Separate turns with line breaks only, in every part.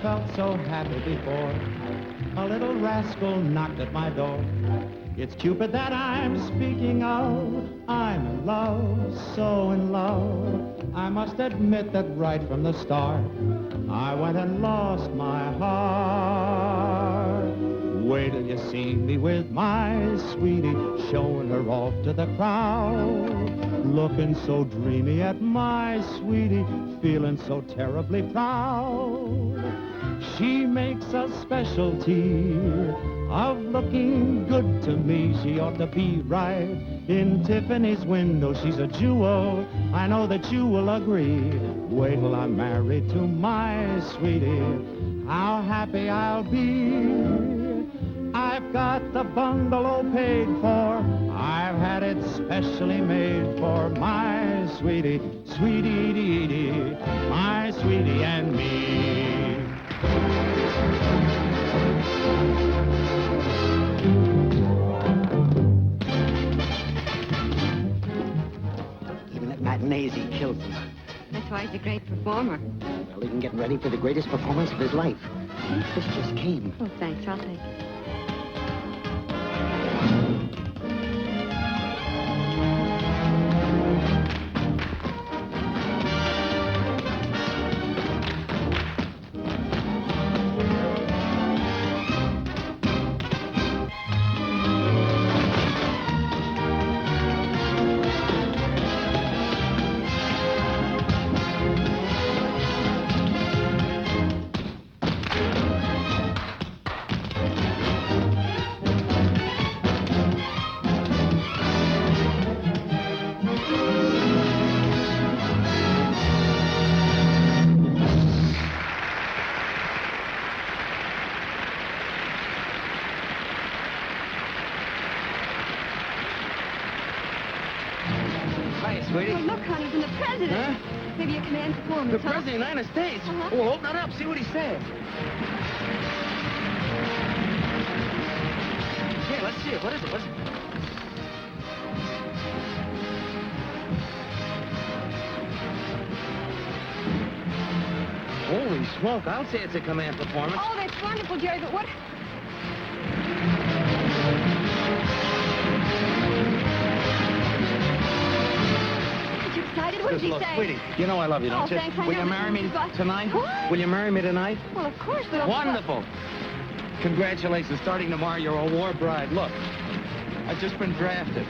felt so happy before. A little rascal knocked at my door. It's Cupid that I'm speaking of. I'm in love, so in love. I must admit that right from the start, I went and lost my heart. Wait till you see me with my sweetie, showing her off to the crowd. Looking so dreamy at my sweetie, feeling so terribly proud. She makes a specialty of looking good to me. She ought to be right in Tiffany's window. She's a jewel, I know that you will agree. Wait till I'm married to my sweetie, how happy I'll be. I've got the bungalow paid for. I've had it specially made for my sweetie, sweetie dee dee, my sweetie and me.
Even at matinees, he kills them.
That's why he's a great performer.
Well, even getting ready for the greatest performance of his life. This just came.
Oh, thanks. I'll take it. Oh, look, honey, from the president.
Huh?
Maybe you command performance,
The President of the United States? Oh, open it up. See what he said. Yeah, let's see it. What is it? What's it? Holy smoke. I'll say it's a command performance.
Oh, that's wonderful, Jerry, but what... What did he
Look,
say?
sweetie, you know I love you, don't
Oh,
you?
thanks, I
Will
know,
you
but
marry me
you've got-
tonight?
What?
Will you marry me tonight?
Well, of course, but...
Wonderful. Congratulations. Starting tomorrow, you're a war bride. Look, I've just been drafted.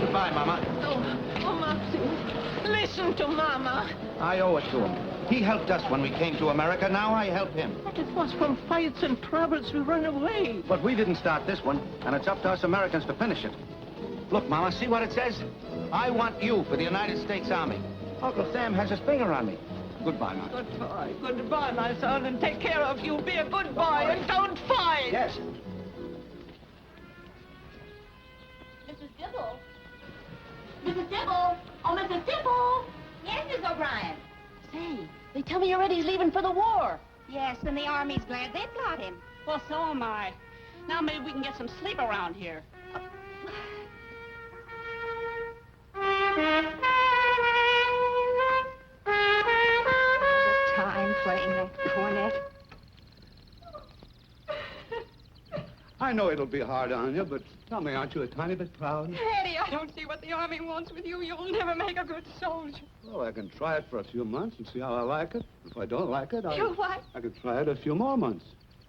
Goodbye, Mama.
Oh, Maxie, listen to Mama.
I owe it to him. He helped us when we came to America. Now I help him.
But it was from fights and troubles we ran away.
But we didn't start this one, and it's up to us Americans to finish it. Look, Mama, see what it says? I want you for the United States Army. Uncle Sam has his finger on me. Goodbye, Mama.
Goodbye. Goodbye, my son, and take care of you. Be a good boy and don't fight.
Yes.
Mrs. Dibble? Mrs. Dibble? Oh, Mrs. Dibble! Yes, Miss O'Brien.
Say, they tell me already he's leaving for the war.
Yes, and the Army's glad they got him.
Well, so am I. Now maybe we can get some sleep around here.
Time playing that cornet.
I know it'll be hard on you, but tell me, aren't you a tiny bit proud?
Eddie, I don't see what the Army wants with you. You'll never make a good soldier.
Well, I can try it for a few months and see how I like it. If I don't like it,
You what?
I can try it a few more months.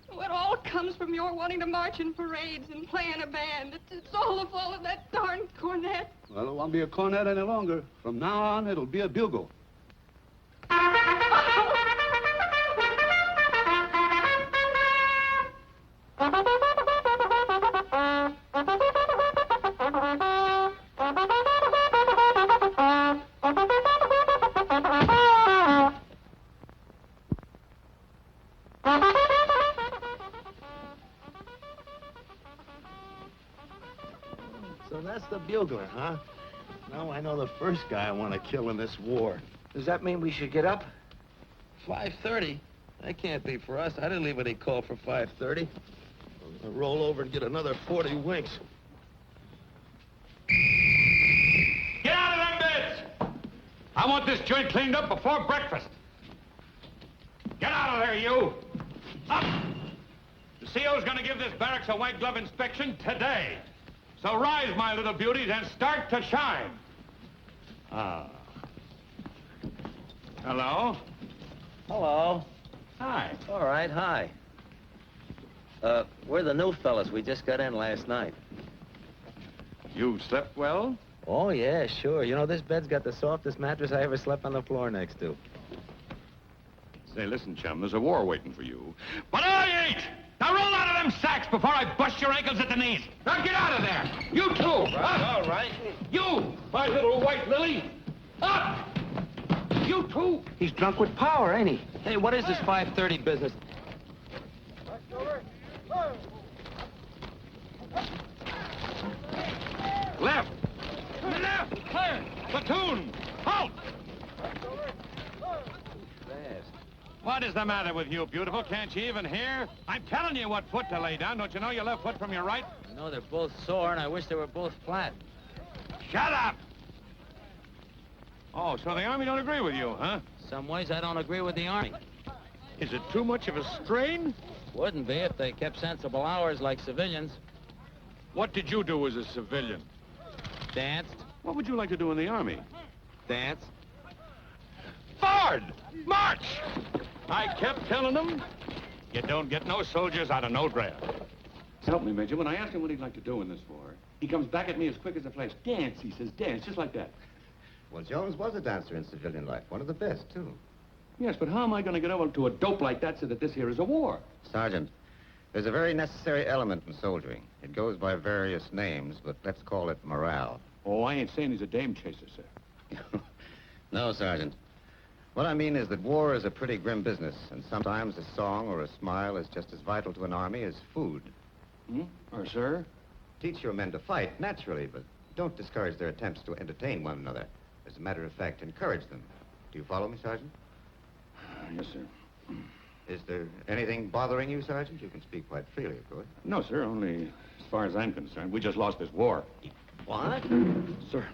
Well, it all comes from your wanting to march in parades and play in a band. It's all the fault of that darn cornet.
Well, it won't be a cornet any longer. From now on, it'll be a bugle.
So that's the bugler, huh? Now I know the first guy I want to kill in this war.
Does that mean we should get up?
5:30? That can't be for us. I didn't leave any call for 5:30. I'll roll over and get another 40 winks.
Get out of them beds! I want this joint cleaned up before breakfast. Get out of there, you! Up! The CO's gonna give this barracks a white glove inspection today. So rise, my little beauties, and start to shine. Ah. Hello?
Hello.
Hi.
All right, hi. We're the new fellas. We just got in last night.
You slept well?
Oh, yeah, sure. You know, this bed's got the softest mattress I ever slept on the floor next to.
Say, listen, chum, there's a war waiting for you. But I ain't! Now roll out of them sacks before I bust your ankles at the knees. Now get out of there! You too!
All right.
You, my little white lily! Up! You too!
He's drunk with power, ain't he?
Hey, what is this 5:30 business?
Left! Left! Clear! Platoon! Halt! What is the matter with you, beautiful? Can't you even hear? I'm telling you what foot to lay down. Don't you know your left foot from your right?
No, they're both sore, and I wish they were both flat.
Shut up! Oh, so the Army don't agree with you, huh?
Some ways I don't agree with the Army.
Is it too much of a strain?
Wouldn't be if they kept sensible hours like civilians.
What did you do as a civilian?
Danced.
What would you like to do in the Army?
Dance.
Forward! March! I kept telling them, you don't get no soldiers out of no draft. Help me, Major. When I ask him what he'd like to do in this war, he comes back at me as quick as a flash. Dance, he says, dance, just like that.
Well, Jones was a dancer in civilian life. One of the best, too.
Yes, but how am I going to get over to a dope like that so that this here is a war?
Sergeant, there's a very necessary element in soldiering. It goes by various names, but let's call it morale.
Oh, I ain't saying he's a dame chaser, sir.
No, Sergeant. What I mean is that war is a pretty grim business, and sometimes a song or a smile is just as vital to an army as food.
Or, sir?
Teach your men to fight, naturally, but don't discourage their attempts to entertain one another. As a matter of fact, encourage them. Do you follow me, Sergeant?
Yes, sir.
Is there anything bothering you, Sergeant? You can speak quite freely, of course.
No, sir, only as far as I'm concerned. We just lost this war.
What?
Sir.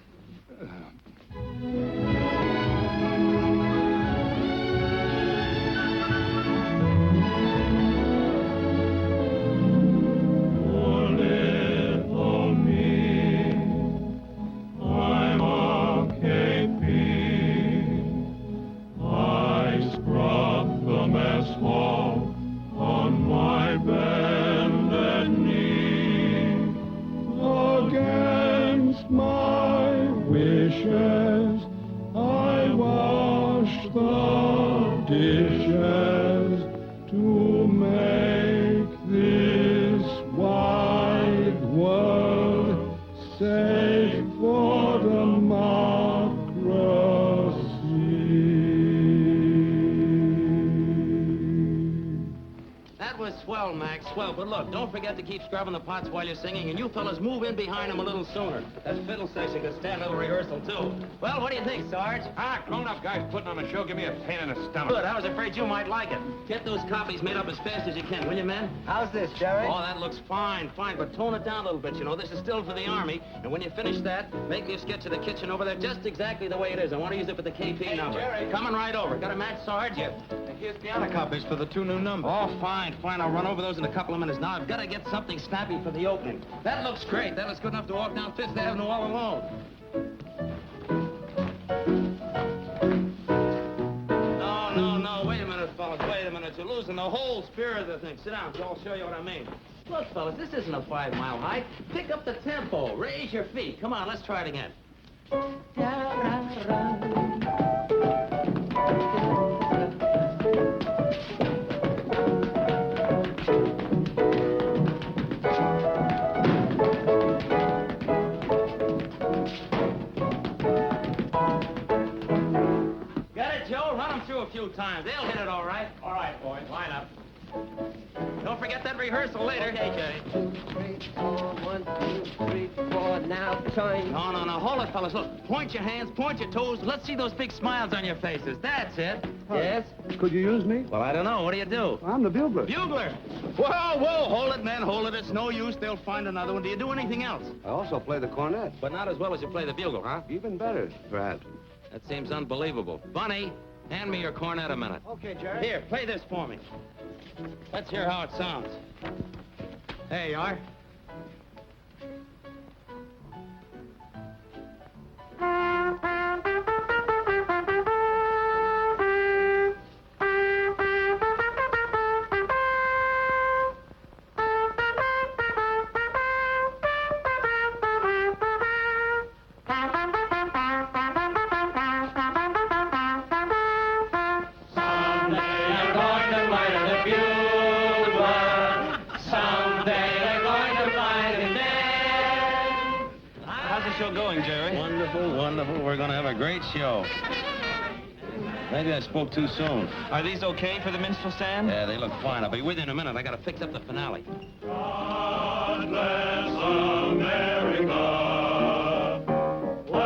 Swell, but look, don't forget to keep scrubbing the pots while you're singing, and you fellas move in behind them a little sooner. That fiddle section could stand a little rehearsal, too. Well, what do you think, Sarge?
Grown-up guys putting on a show give me a pain in the stomach.
Good, I was afraid you might like it. Get those copies made up as fast as you can, will you, men?
How's this, Jerry?
Oh, that looks fine, but tone it down a little bit, you know. This is still for the Army, and when you finish that, make me a sketch of the kitchen over there just exactly the way it is. I want to use it for the KP number.
Jerry.
Coming right over. Got a match, Sarge?
Yeah. Here's piano copies for the 2 new numbers.
Oh, fine. I'll run over those in a couple of minutes. Now, I've got to get something snappy for the opening. That looks great. That looks good enough to walk down Fifth Avenue all alone. No. Wait a minute, fellas. Wait a minute. You're losing the whole spirit of the thing. Sit down, so I'll show you what I mean. Look, fellas, this isn't a 5-mile hike. Pick up the tempo. Raise your feet. Come on, let's try it again. A few times. They'll hit it all right.
All right, boys, line up.
Don't forget forget that rehearsal later.
Okay, Jerry. 2, 3, 4, 1, 2, 3, 4, now time.
No, hold it, fellas. Look, point your hands, point your toes. Let's see those big smiles on your faces. That's it. Yes?
Could you use me?
Well, I don't know. What do you do?
I'm the bugler.
Bugler! Whoa, hold it, man, hold it. It's no use. They'll find another one. Do you do anything else?
I also play the cornet.
But not as well as you play the bugle, huh?
Even better, perhaps.
That seems unbelievable. Bunny, hand me your cornet a minute.
Okay, Jerry.
Here, play this for me. Let's hear how it sounds. There you are.
Going, Jerry.
Wonderful, wonderful. We're going to have a great show. Maybe I spoke too soon.
Are these okay for the minstrel stand?
Yeah, they look fine. I'll be with you in a minute. I got to fix up the finale.
God bless America. When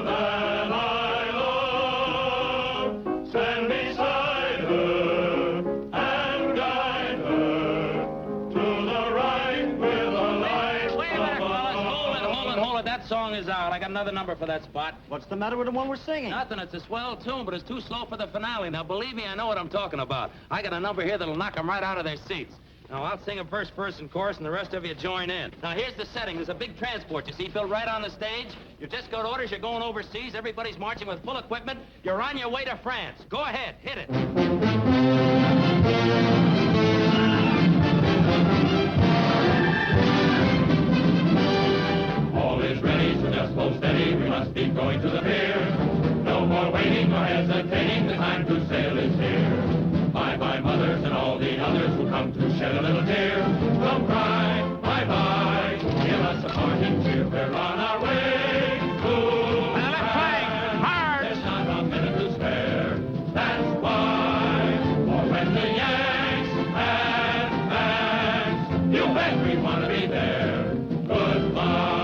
then I love, stand beside her and guide her to the right with a light.
Wait a minute, fellas. Hold it. That song is out. I got another number for that spot.
What's the matter with the one we're singing?
Nothing. It's a swell tune, but it's too slow for the finale. Now, believe me, I know what I'm talking about. I got a number here that'll knock them right out of their seats. Now, I'll sing a verse, and chorus, and the rest of you join in. Now, here's the setting. There's a big transport, you see, built right on the stage. You just got orders. You're going overseas. Everybody's marching with full equipment. You're on your way to France. Go ahead. Hit it.
All is ready, so just hold steady. We must be going to the pier. No more waiting nor hesitating. The time to sail is here. Bye-bye, mothers and all the others who come to shed a little tear. Don't cry, bye-bye. Give us a parting cheer. We're on our way to France. There's not a minute to spare. That's why. For when the Yanks advance, you bet we want to be there. Goodbye.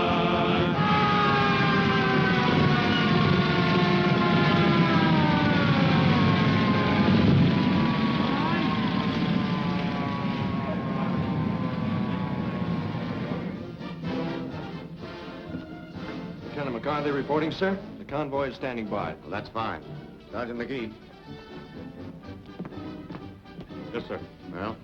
Lieutenant McCarthy reporting, sir. The convoy is standing by.
Well, that's fine. Sergeant McGee.
Yes, sir.
Well,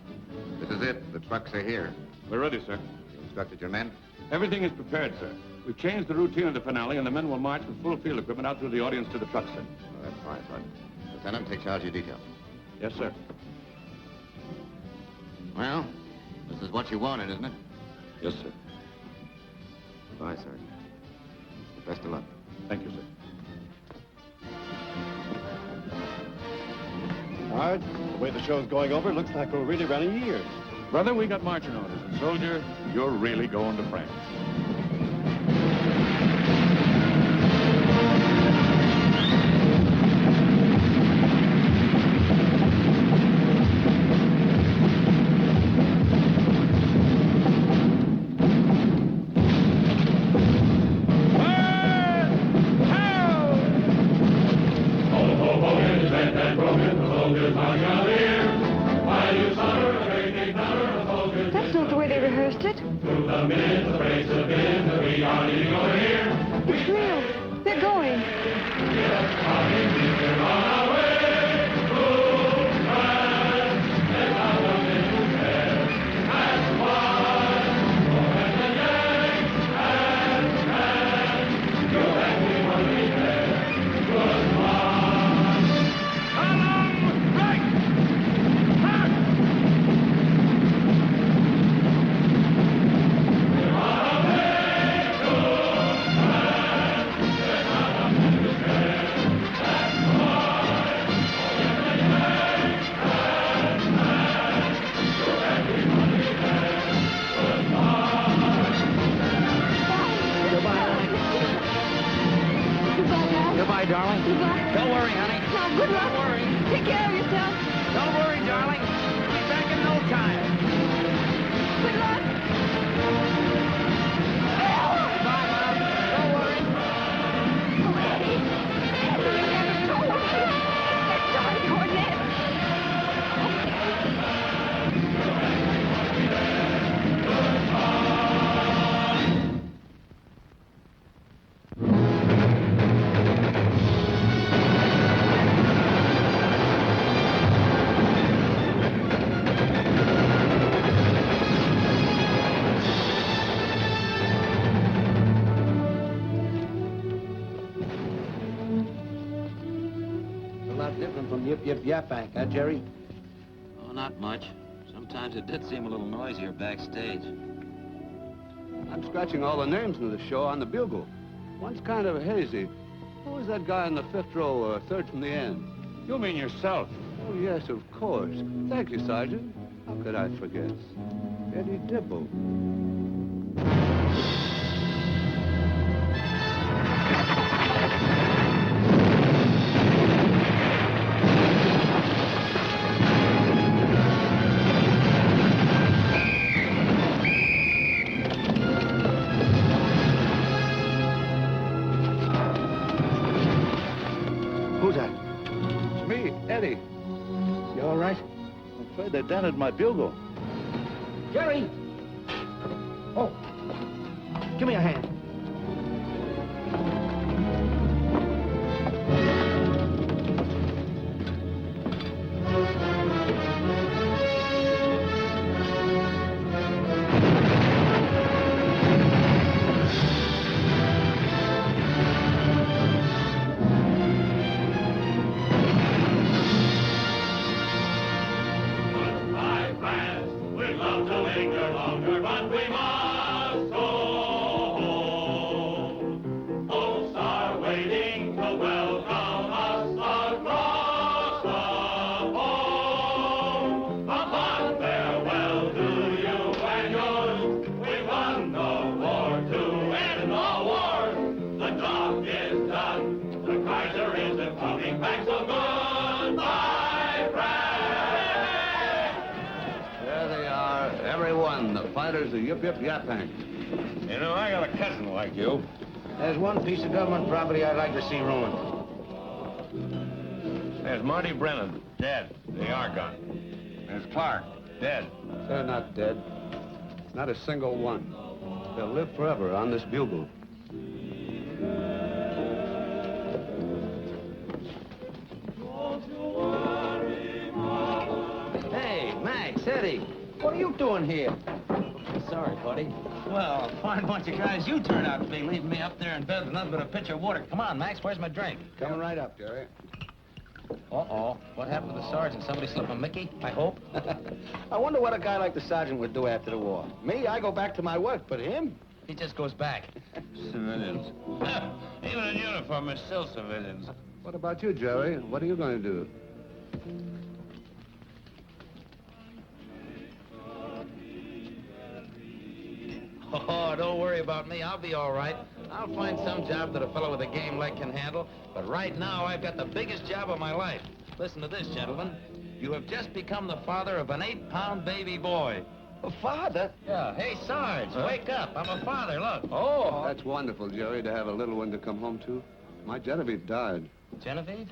this is it. The trucks are here.
We're ready, sir.
You instructed your men?
Everything is prepared, sir. We've changed the routine of the finale, and the men will march with full field equipment out through the audience to the trucks, sir.
Well, that's fine, Sergeant. Lieutenant, take charge of your detail.
Yes, sir.
Well, this is what you wanted, isn't it?
Yes, sir.
Goodbye, Sergeant. Best of luck.
Thank you, sir.
Hard. The way the show's going over, it looks like we're really running years.
Brother, we got marching orders. And soldier, you're really going to France.
That's not the way they rehearsed it. It's real. They're going.
Goodbye, darling.
Goodbye.
Don't worry, honey.
Now, good luck.
Don't worry.
Take care of yourself.
Don't worry, darling. We'll be back in no no time.
Good luck.
Bye, Mom. Don't worry.
Oh, Eddie. Eddie, you never told me. That darn cornet.
Different from Yip Yip Yapang, huh, Jerry?
Oh, not much. Sometimes it did seem a little noisier backstage.
I'm scratching all the names in the show on the bugle. One's kind of hazy. Who was that guy in the fifth row, third from the end?
You mean yourself?
Oh, yes, of course. Thank you, Sergeant. How could I forget? Eddie Dibble.
Who's that?
It's me, Eddie.
You all right?
I'm afraid they dented my bugle.
Jerry! Oh, give me a hand.
Fighters of Yip Yip Yapang.
You know, I got a cousin like you.
There's one piece of government property I'd like to see ruined.
There's Marty Brennan, dead. The Argonne. There's Clark, dead.
They're not dead. Not a single one. They'll live forever on this bugle.
Hey, Max, Eddie. What are you doing here? Sorry, buddy. Well, a fine bunch of guys you turned out to be, leaving me up there in bed with nothing but a pitcher of water. Come on, Max, where's my drink?
Coming right up, Jerry.
Uh-oh. What happened to the sergeant? Somebody slip a Mickey, I hope?
I wonder what a guy like the sergeant would do after the war. Me, I go back to my work, but him?
He just goes back.
Civilians. Even in uniform, they're still civilians.
What about you, Jerry? What are you going to do?
Oh, don't worry about me. I'll be all right. I'll find some job that a fellow with a game leg can handle. But right now, I've got the biggest job of my life. Listen to this, gentlemen. You have just become the father of an 8-pound baby boy.
A father?
Yeah. Hey, Sarge, wake up. I'm a father, look.
Oh, that's wonderful, Jerry, to have a little one to come home to. My Genevieve died.
Genevieve?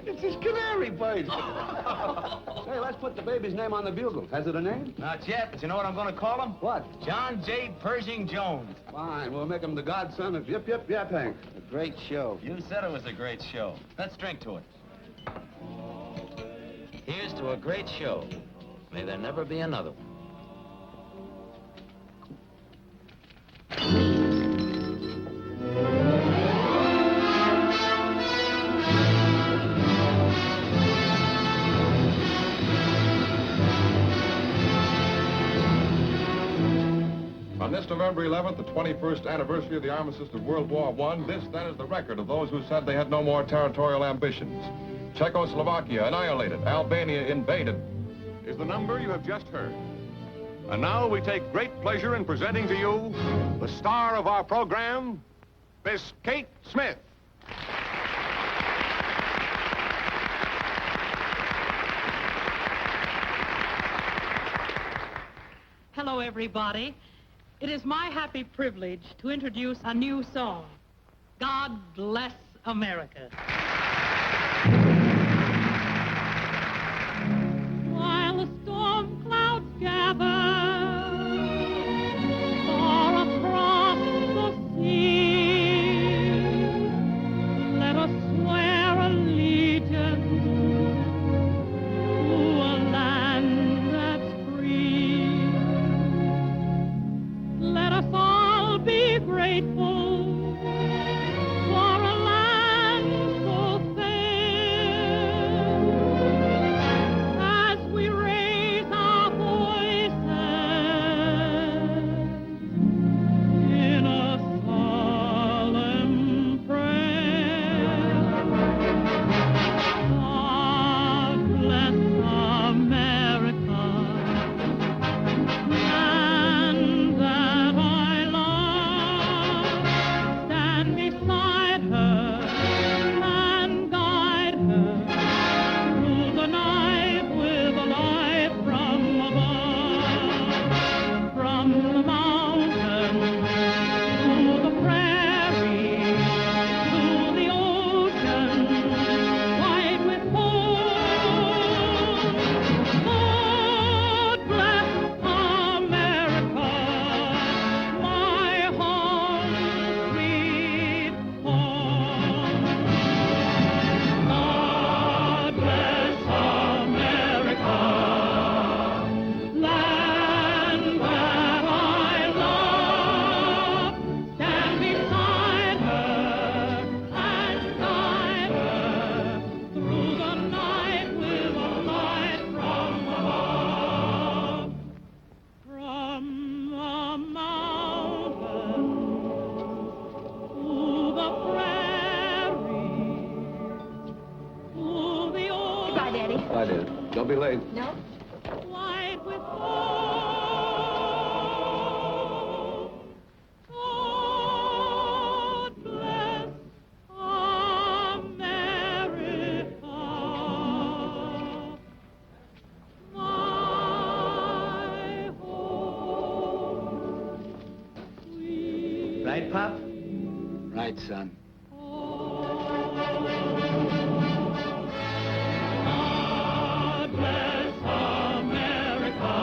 It's his canary bird.
Hey, let's put the baby's name on the bugle. Has it a name?
Not yet, but you know what I'm going to call him?
What?
John Jade Pershing Jones.
Fine, we'll make him the godson of Yip Yip Yapang.
A great show.
You said it was a great show. Let's drink to it. Here's to a great show. May there never be another one.
On this November 11th, the 21st anniversary of the armistice of World War I, this then is the record of those who said they had no more territorial ambitions. Czechoslovakia annihilated, Albania invaded, is the number you have just heard. And now we take great pleasure in presenting to you the star of our program, Miss Kate Smith.
everybody. It is my happy privilege to introduce a new song, God Bless America. While the storm clouds gather far across the sea, let us swear allegiance to a land that's free. Let us all be grateful for a land so fair, as we raise our voices in a solemn prayer. God bless America, land that I love. Stand beside her and guide her through the night with a light from above. From the mountain to the prairie to the ocean white with foam. God bless America, my home, sweet home. God bless America, land that I love. Stand beside her and guide her through the night with a light from above. From the mountain to the prairie to the ocean.
Goodbye, Daddy.
Bye, dear. Don't be late.
No?
White with foam. God bless America, my home, sweet
Right, Pop?
Right, son.
God bless America,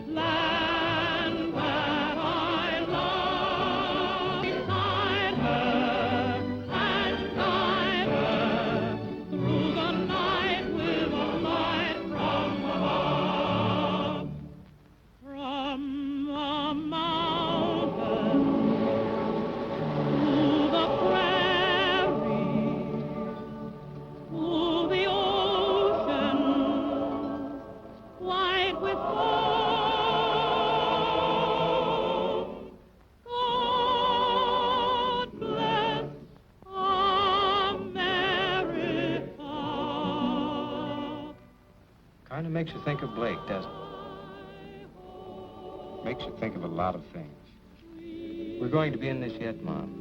land that I love. Beside her and guide her through the night with a light from above. From the mountain to the prairie to the ocean white with foam. God bless America.
Kind of makes you think of Blake, doesn't it? Makes you think of a lot of things. We're going to be in this yet, Mom.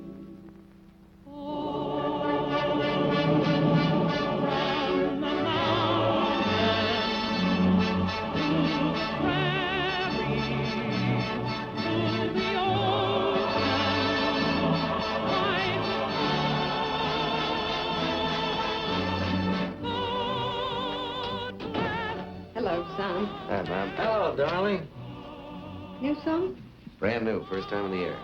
Hello, son.
Hi, Mom.
Hello, darling.
New song?
Brand new, first time of the year.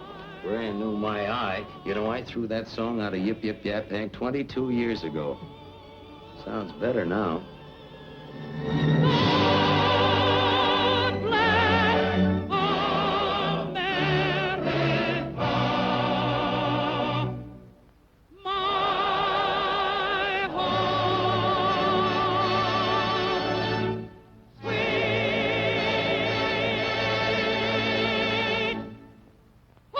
Brand new, my eye. You know, I threw that song out of Yip Yip Yap Yank 22 years ago. Sounds better now.
God bless America, my home, sweet home.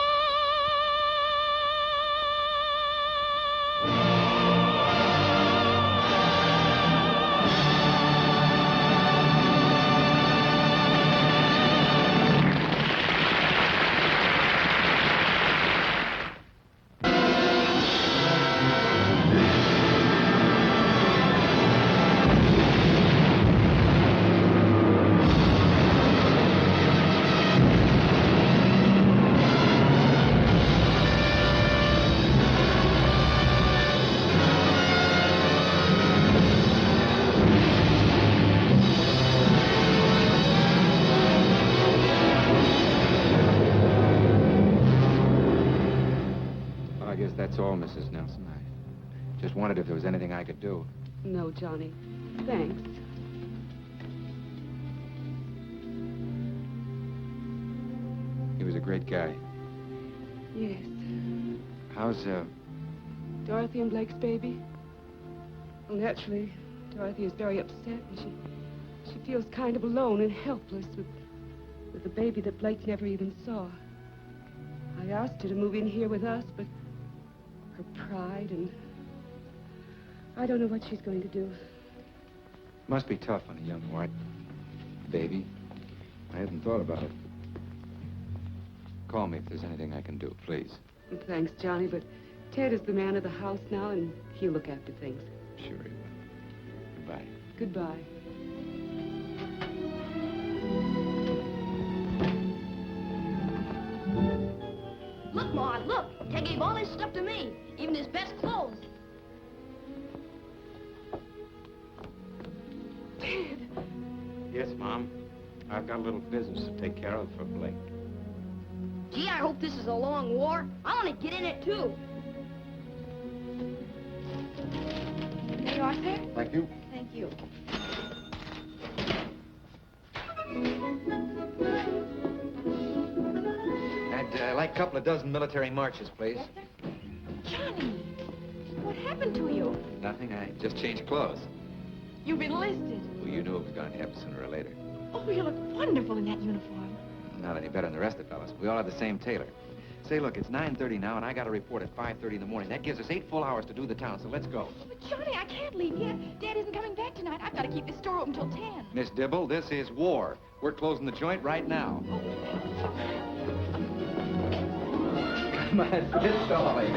I guess that's all, Mrs. Nelson. I just wondered if there was anything I could do.
No, Johnny. Thanks.
He was a great guy.
Yes.
How's,
Dorothy and Blake's baby? Well, naturally, Dorothy is very upset, and she feels kind of alone and helpless with the baby that Blake never even saw. I asked her to move in here with us, but her pride and... I don't know what she's going to do.
Must be tough on a young white baby. I hadn't thought about it. Call me if there's anything I can do, please.
Thanks, Johnny, but Ted is the man of the house now, and he'll look after things.
Sure he will. Goodbye.
Goodbye.
Look, Ma, look. Ted gave all his stuff to me, even his best clothes.
Ted!
Yes, Mom. I've got a little business to take care of for Blake.
Gee, I hope this is a long war. I want to get in it, too. There you are, sir.
Thank you.
Thank you.
I'd like a couple of dozen military marches, please.
Yes, sir. Johnny, what happened to you?
Nothing. I just changed clothes.
You've enlisted.
Well, you knew it was going to happen sooner or later.
Oh, you look wonderful in that uniform.
Not any better than the rest of the fellas. We all have the same tailor. Say, look, it's 9:30 now, and I got a report at 5:30 in the morning. That gives us 8 full hours to do the town, so let's go.
But, Johnny, I can't leave yet. Dad isn't coming back tonight. I've got to keep this store open till 10.
Miss Dibble, this is war. We're closing the joint right now. Come on, get Dolly.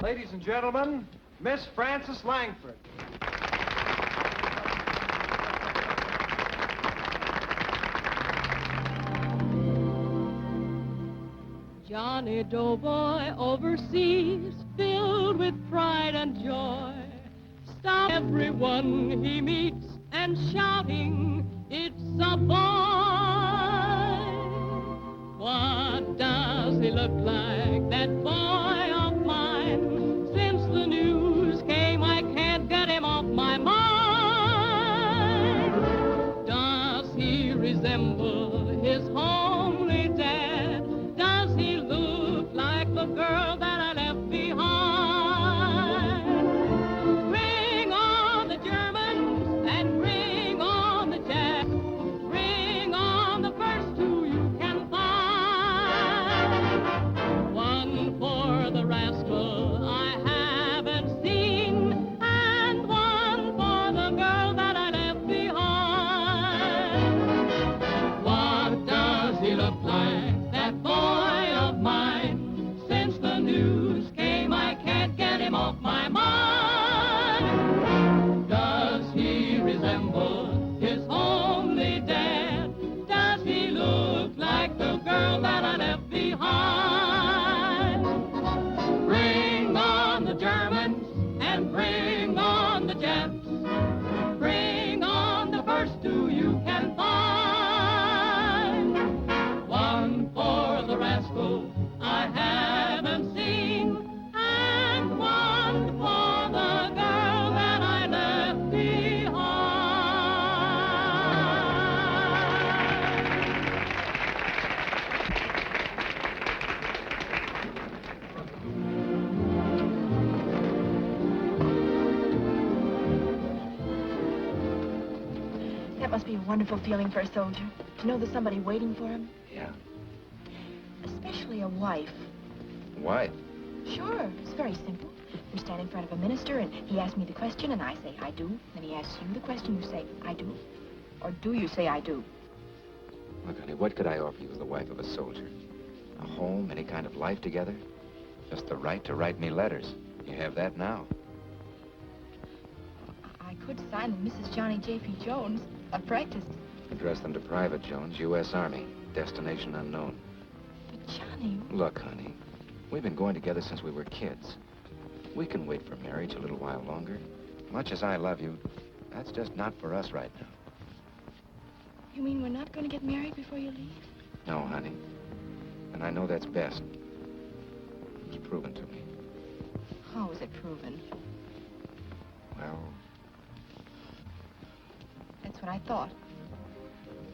Ladies and gentlemen, Miss Frances Langford.
Johnny Doughboy overseas, filled with pride and joy, stop everyone he meets and shouting, "It's a boy!" What does he look like, that boy of mine? Since the news came, I can't get him off my mind. Does he resemble his homely dad? Does he look like the girl that I left behind? Bring on the Germans and bring on the Japs. Bring on the first two you can find. One for the rascal I haven't seen, and one for the girl that I left behind. What does he look like, that boy of mine? Since the news came, I can't get him off my mind. Does he resemble his homely dad? Does he look like the girl that I left behind? Bring on the Germans and bring on the Japs. Bring on the first two you can find. One for the rascal I haven't seen, and one for the girl that I left behind.
That must be a wonderful feeling for a soldier, to know there's somebody waiting for him,
Yeah.
especially a wife.
Why?
Sure, it's very simple. You stand in front of a minister, and he asks me the question, and I say, I do. Then he asks you the question, you say, I do. Or do you say, I do?
Look, honey, what could I offer you as the wife of a soldier? A home, any kind of life together? Just the right to write me letters. You have that now.
I could sign them Mrs. Johnny J.P. Jones, apprentice.
Address them to Private Jones, U.S. Army. Destination unknown.
But, Johnny...
Look, honey, We've been going together since we were kids. We can wait for marriage a little while longer. Much as I love you, that's just not for us right now.
You mean we're not going to get married before you leave?
No, honey. And I know that's best. It was proven to me.
How was it proven?
Well...
That's what I thought.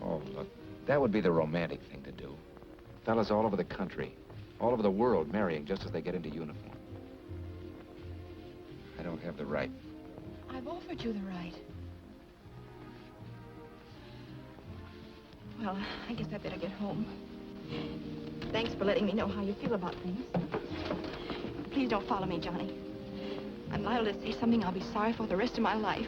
Oh, look, that would be the romantic thing to do. Fellas all over the country, all over the world, marrying just as they get into uniform. I don't have the right.
I've offered you the right. Well, I guess I better get home. Thanks for letting me know how you feel about things. Please don't follow me, Johnny. I'm liable to say something I'll be sorry for the rest of my life.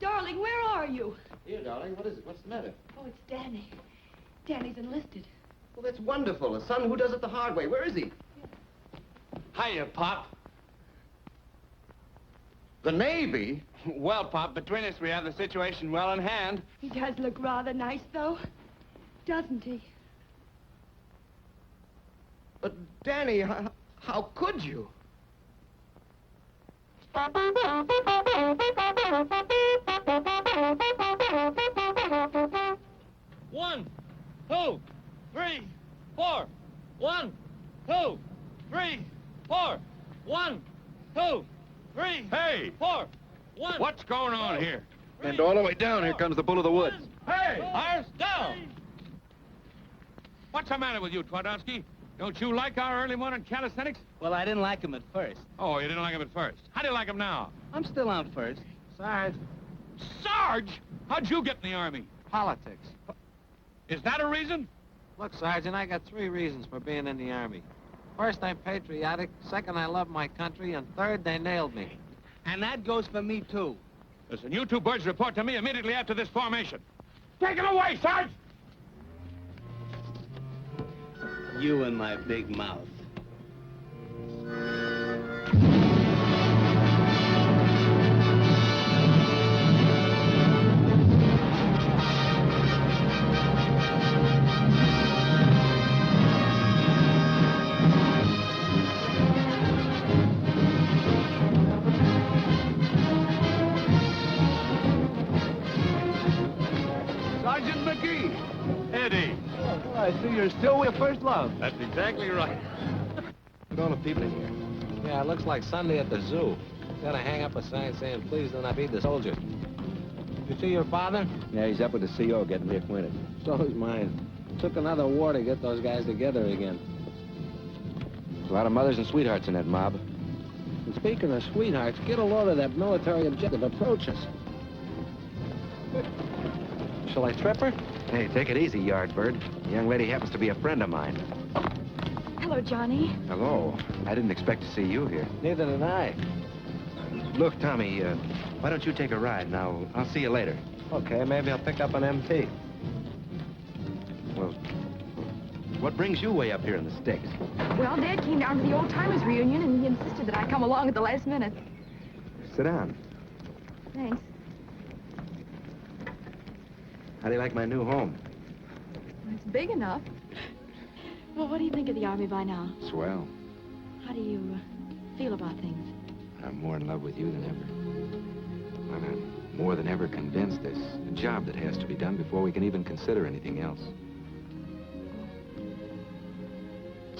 Darling, where are you?
Here, darling, what is it? What's the matter?
Oh, it's Danny. Danny's enlisted.
Well, that's wonderful. A son who does it the hard way. Where is he?
Hiya, Pop.
The Navy?
Well, Pop, between us we have the situation well in hand.
He does look rather nice, though, doesn't he?
But, Danny, how could you?
One, two, three, four. 1, 2, 3, 4. 1, 2, 3.
Hey!
4. 1.
What's going on here?
And all the way down, here comes the bull of the woods.
Hey!
Ours down!
What's the matter with you, Twardowski? Don't you like our early morning calisthenics?
Well, I didn't like him at first.
Oh, you didn't like him at first. How do you like him now?
I'm still on first.
Sarge. Sarge? How'd you get in the Army?
Politics.
Is that a reason?
Look, Sergeant, I got 3 reasons for being in the Army. First, I'm patriotic. Second, I love my country. And third, they nailed me.
And that goes for me, too.
Listen, you two birds report to me immediately after this formation. Take him away, Sarge!
You and my big mouth.
Sergeant McGee.
Eddie.
Oh, I see you're still with First Love.
That's exactly right.
Look at all the people in here. Yeah, it looks like Sunday at the zoo. Gotta hang up a sign saying, please do not be the soldier. You see your father?
Yeah, he's up with the CO getting reacquainted.
So is mine. Took another war to get those guys together again.
There's a lot of mothers and sweethearts in that mob.
And speaking of sweethearts, get a load of that military objective approach us. Shall I strip her?
Hey, take it easy, Yardbird. The young lady happens to be a friend of mine.
Hello, Johnny.
Hello. I didn't expect to see you here.
Neither did I.
Look, Tommy, why don't you take a ride? Now, I'll see you later.
Okay, maybe I'll pick up an MT.
Well, what brings you way up here in the sticks?
Well, Dad came down to the old-timers reunion, and he insisted that I come along at the last minute.
Sit down.
Thanks.
How do you like my new home?
It's big enough. Well, what do you think of the Army by now?
Swell.
How do you feel about things?
I'm more in love with you than ever. And I'm more than ever convinced there's a job that has to be done before we can even consider anything else.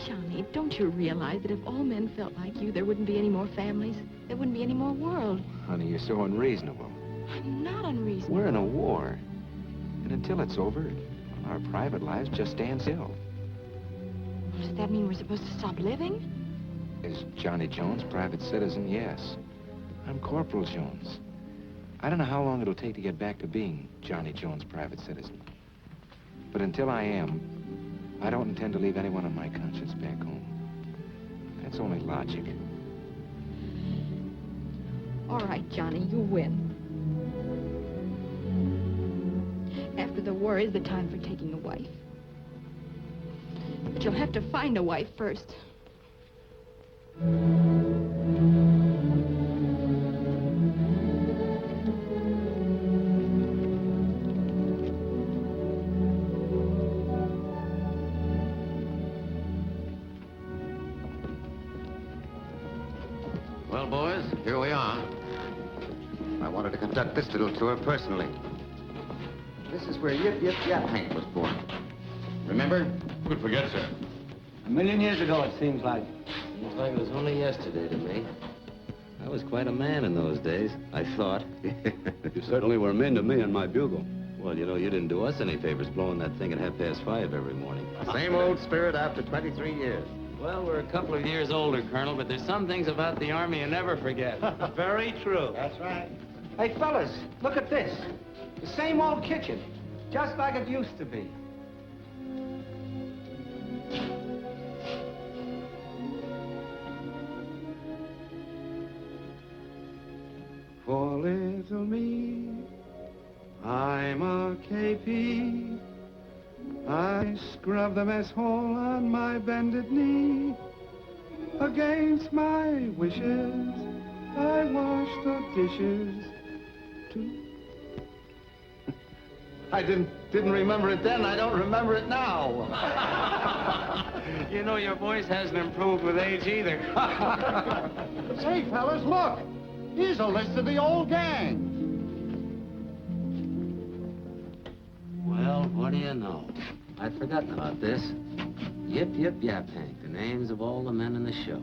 Johnny, don't you realize that if all men felt like you, there wouldn't be any more families? There wouldn't be any more world.
Honey, you're so unreasonable.
I'm not unreasonable.
We're in a war. And until it's over, our private lives just stand still.
Does that mean we're supposed to stop living?
Is Johnny Jones private citizen? Yes. I'm Corporal Jones. I don't know how long it'll take to get back to being Johnny Jones private citizen. But until I am, I don't intend to leave anyone on my conscience back home. That's only logic.
All right, Johnny, you win. After the war is the time for taking a wife. But you'll have to find a wife first.
Well, boys, here we are. I wanted to conduct this little tour personally. This is where Yip Yip Yap Hank was born. Remember?
Could forget, sir.
1,000,000 years ago, it seems like.
Seems like it was only yesterday to me. I was quite a man in those days, I thought.
You certainly were mean to me and my bugle.
Well, you know, you didn't do us any favors blowing that thing at 5:30 every morning.
Same old spirit after 23 years.
Well, we're a couple of years older, Colonel, but there's some things about the Army you never forget.
Very true. That's right. Hey, fellas, look at this. The same old kitchen, just like it used to be.
For little me, I'm a KP. I scrub the mess hall on my bended knee. Against my wishes, I wash the dishes.
I didn't remember it then. I don't remember it now.
You know, your voice hasn't improved with age either.
Hey, fellas, look. Here's a list of the old gang.
Well, what do you know? I'd forgotten about this. Yip Yip Yap Hank, the names of all the men in the show.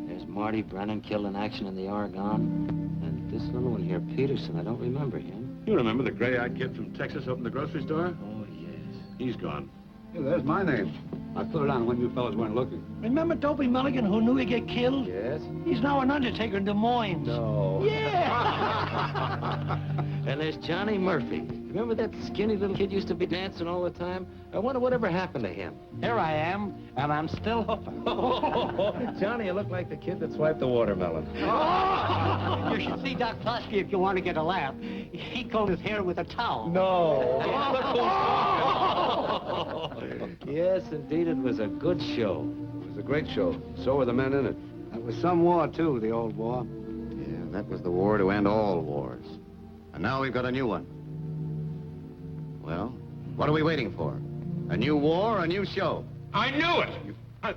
There's Marty Brennan, killed in action in the Argonne. And this little one here, Peterson, I don't remember him.
You remember the gray-eyed kid from Texas opened the grocery store?
Oh, yes.
He's gone. Hey, there's my name. I put it on when you fellas weren't looking.
Remember Dopey Mulligan who knew he'd get killed?
Yes?
He's now an undertaker in Des Moines.
No.
Yeah!
And there's Johnny Murphy. Remember that skinny little kid used to be dancing all the time? I wonder whatever happened to him.
Here I am, and I'm still hoofing.
Johnny, you look like the kid that swiped the watermelon.
You should see Doc Plosky if you want to get a laugh. He combed his hair with a towel.
No. Yes, indeed, it was a good show.
It was a great show. So were the men in it.
That was some war, too, the old war.
Yeah, that was the war to end all wars. And now we've got a new one. Well, what are we waiting for? A new war, a new show?
I knew it!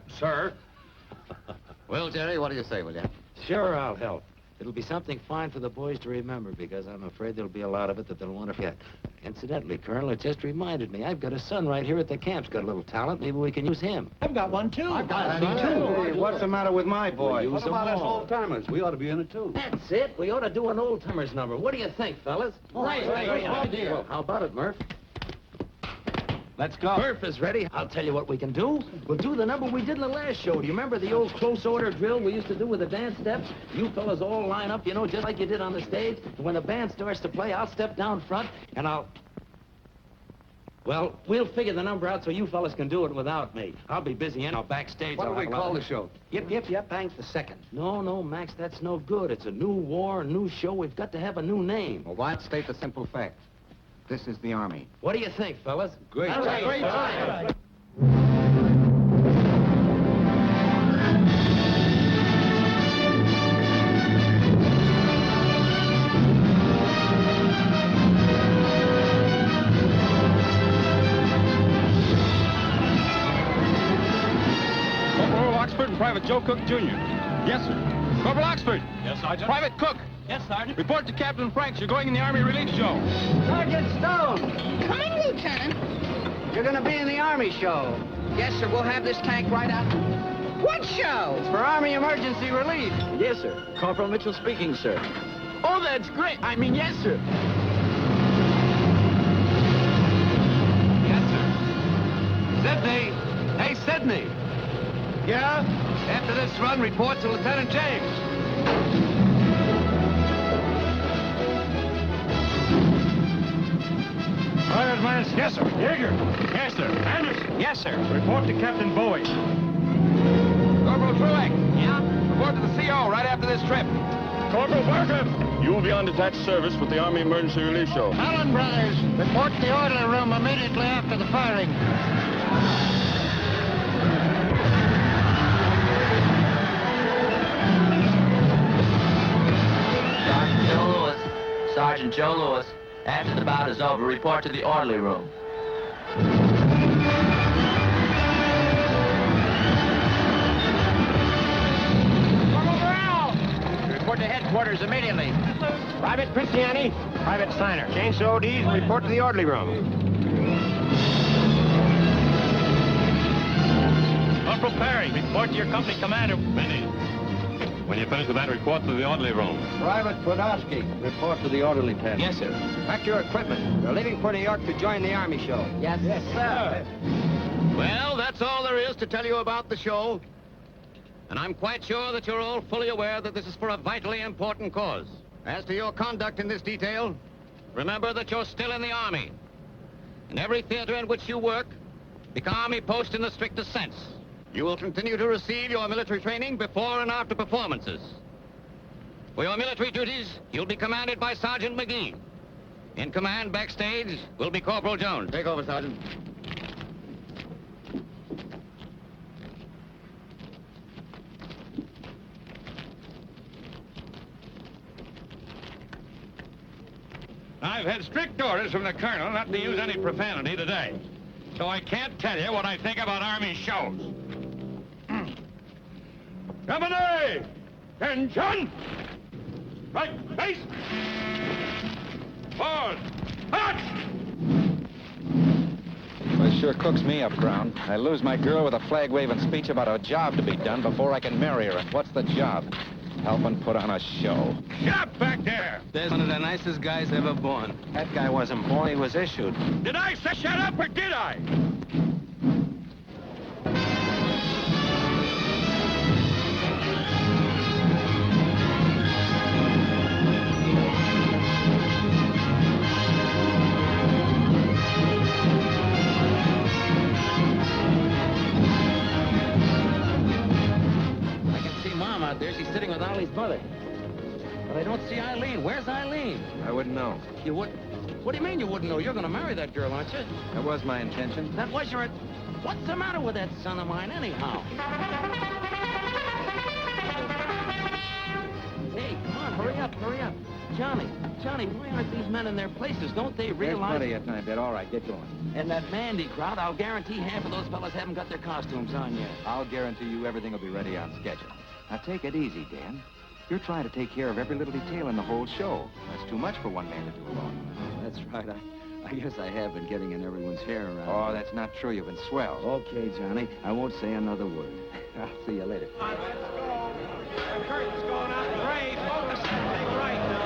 Sir.
Well, Jerry, what do you say, will you?
Sure, I'll help. It'll be something fine for the boys to remember, because I'm afraid there'll be a lot of it that they'll want to forget. Incidentally, Colonel, it just reminded me, I've got a son right here at the camp's got a little talent. Maybe we can use him.
I've got one, too.
I've got one, too.
Hey, what's the matter with my boy?
What about us old-timers? We ought to be in it, too.
That's it. We ought to do an old-timers number. What do you think, fellas?
Great idea.
Well, how about it, Murph?
Let's go.
Murph is ready. I'll tell you what we can do. We'll do the number we did in the last show. Do you remember the old close order drill we used to do with the dance steps? You fellas all line up, you know, just like you did on the stage. And when the band starts to play, I'll step down front, and Well, we'll figure the number out so you fellas can do it without me. I'll be busy anyhow backstage.
What do we call the show?
Yip, Yip, Yap Hank the second.
No, Max, that's no good. It's a new war, a new show. We've got to have a new name.
Well, why not state the simple fact? This is the Army.
What do you think, fellas?
Great.
All right.
Great time.
Corporal Oxford and Private Joe Cook, Jr. Yes, sir. Corporal Oxford.
Yes, Sergeant.
Private Cook.
Yes, Sergeant.
Report to Captain Franks. You're going in the Army Relief Show.
Sergeant Stone,
Coming, Lieutenant.
you're going to be in the Army show.
Yes, sir. We'll have this tank right out. What show?
It's for Army Emergency Relief.
Yes, sir. Corporal Mitchell speaking, sir.
Oh, that's great. I mean, yes, sir.
Yes, sir. Sydney. Hey, Sydney. Yeah? After this run, report to Lieutenant James.
Private Lance. Yes, sir. Yeager. Yes, sir. Anderson.
Yes, sir.
Report to Captain Bowie.
Corporal Truex. Yeah? Report to the CO right after this trip.
Corporal Barker. You will be on detached service with the Army Emergency Relief Show.
Allen Brothers, report to the orderly room immediately after the firing.
Sergeant Joe Lewis. After the bout is over, report to the orderly room.
Report to headquarters immediately. Private Princiani, Private Steiner. Change to ODs and report to the orderly room.
Corporal Perry, report to your company commander. Benny. When you finish with that, report to the orderly room.
Private Podolsky, report to the orderly pen.
Yes, sir.
Pack your equipment. We're leaving for New York to join the Army show.
Yes, sir.
Well, that's all there is to tell you about the show. And I'm quite sure that you're all fully aware that this is for a vitally important cause. As to your conduct in this detail, remember that you're still in the Army. In every theater in which you work, the Army post in the strictest sense. You will continue to receive your military training before and after performances. For your military duties, you'll be commanded by Sergeant McGee. In command backstage will be Corporal Jones. Take over, Sergeant.
I've had strict orders from the colonel not to use any profanity today. So I can't tell you what I think about Army shows. Company! Attention! Right, base! Forward! March!
This sure cooks me up, Brown. I lose my girl with a flag-waving speech about a job to be done before I can marry her. And what's the job? Helping put on a show.
Shut up back there!
There's one of the nicest guys ever born.
That guy wasn't born, he was issued.
Did I say shut up or did I?
Out there, she's sitting with Ollie's mother. But I don't see Eileen. Where's Eileen?
I wouldn't know.
You would? What do you mean you wouldn't know? You're going to marry that girl, aren't you?
That was my intention.
That was your... What's the matter with that son of mine, anyhow? Hey, come on, hurry up, hurry up. Johnny, why aren't these men in their places? Don't they realize...
There's plenty of time, Dad. All right, get going.
And that Mandy crowd, I'll guarantee half of those fellas haven't got their costumes on yet.
I'll guarantee you everything will be ready on schedule. Now, take it easy, Dan. You're trying to take care of every little detail in the whole show. That's too much for one man to do alone.
That's right. I guess I have been getting in everyone's hair around.
Oh, that's not true. You've been swell.
Okay, Johnny. I won't say another word. I'll see you later.
All right, let's go. The curtain's going out. Ray, focus that thing right now.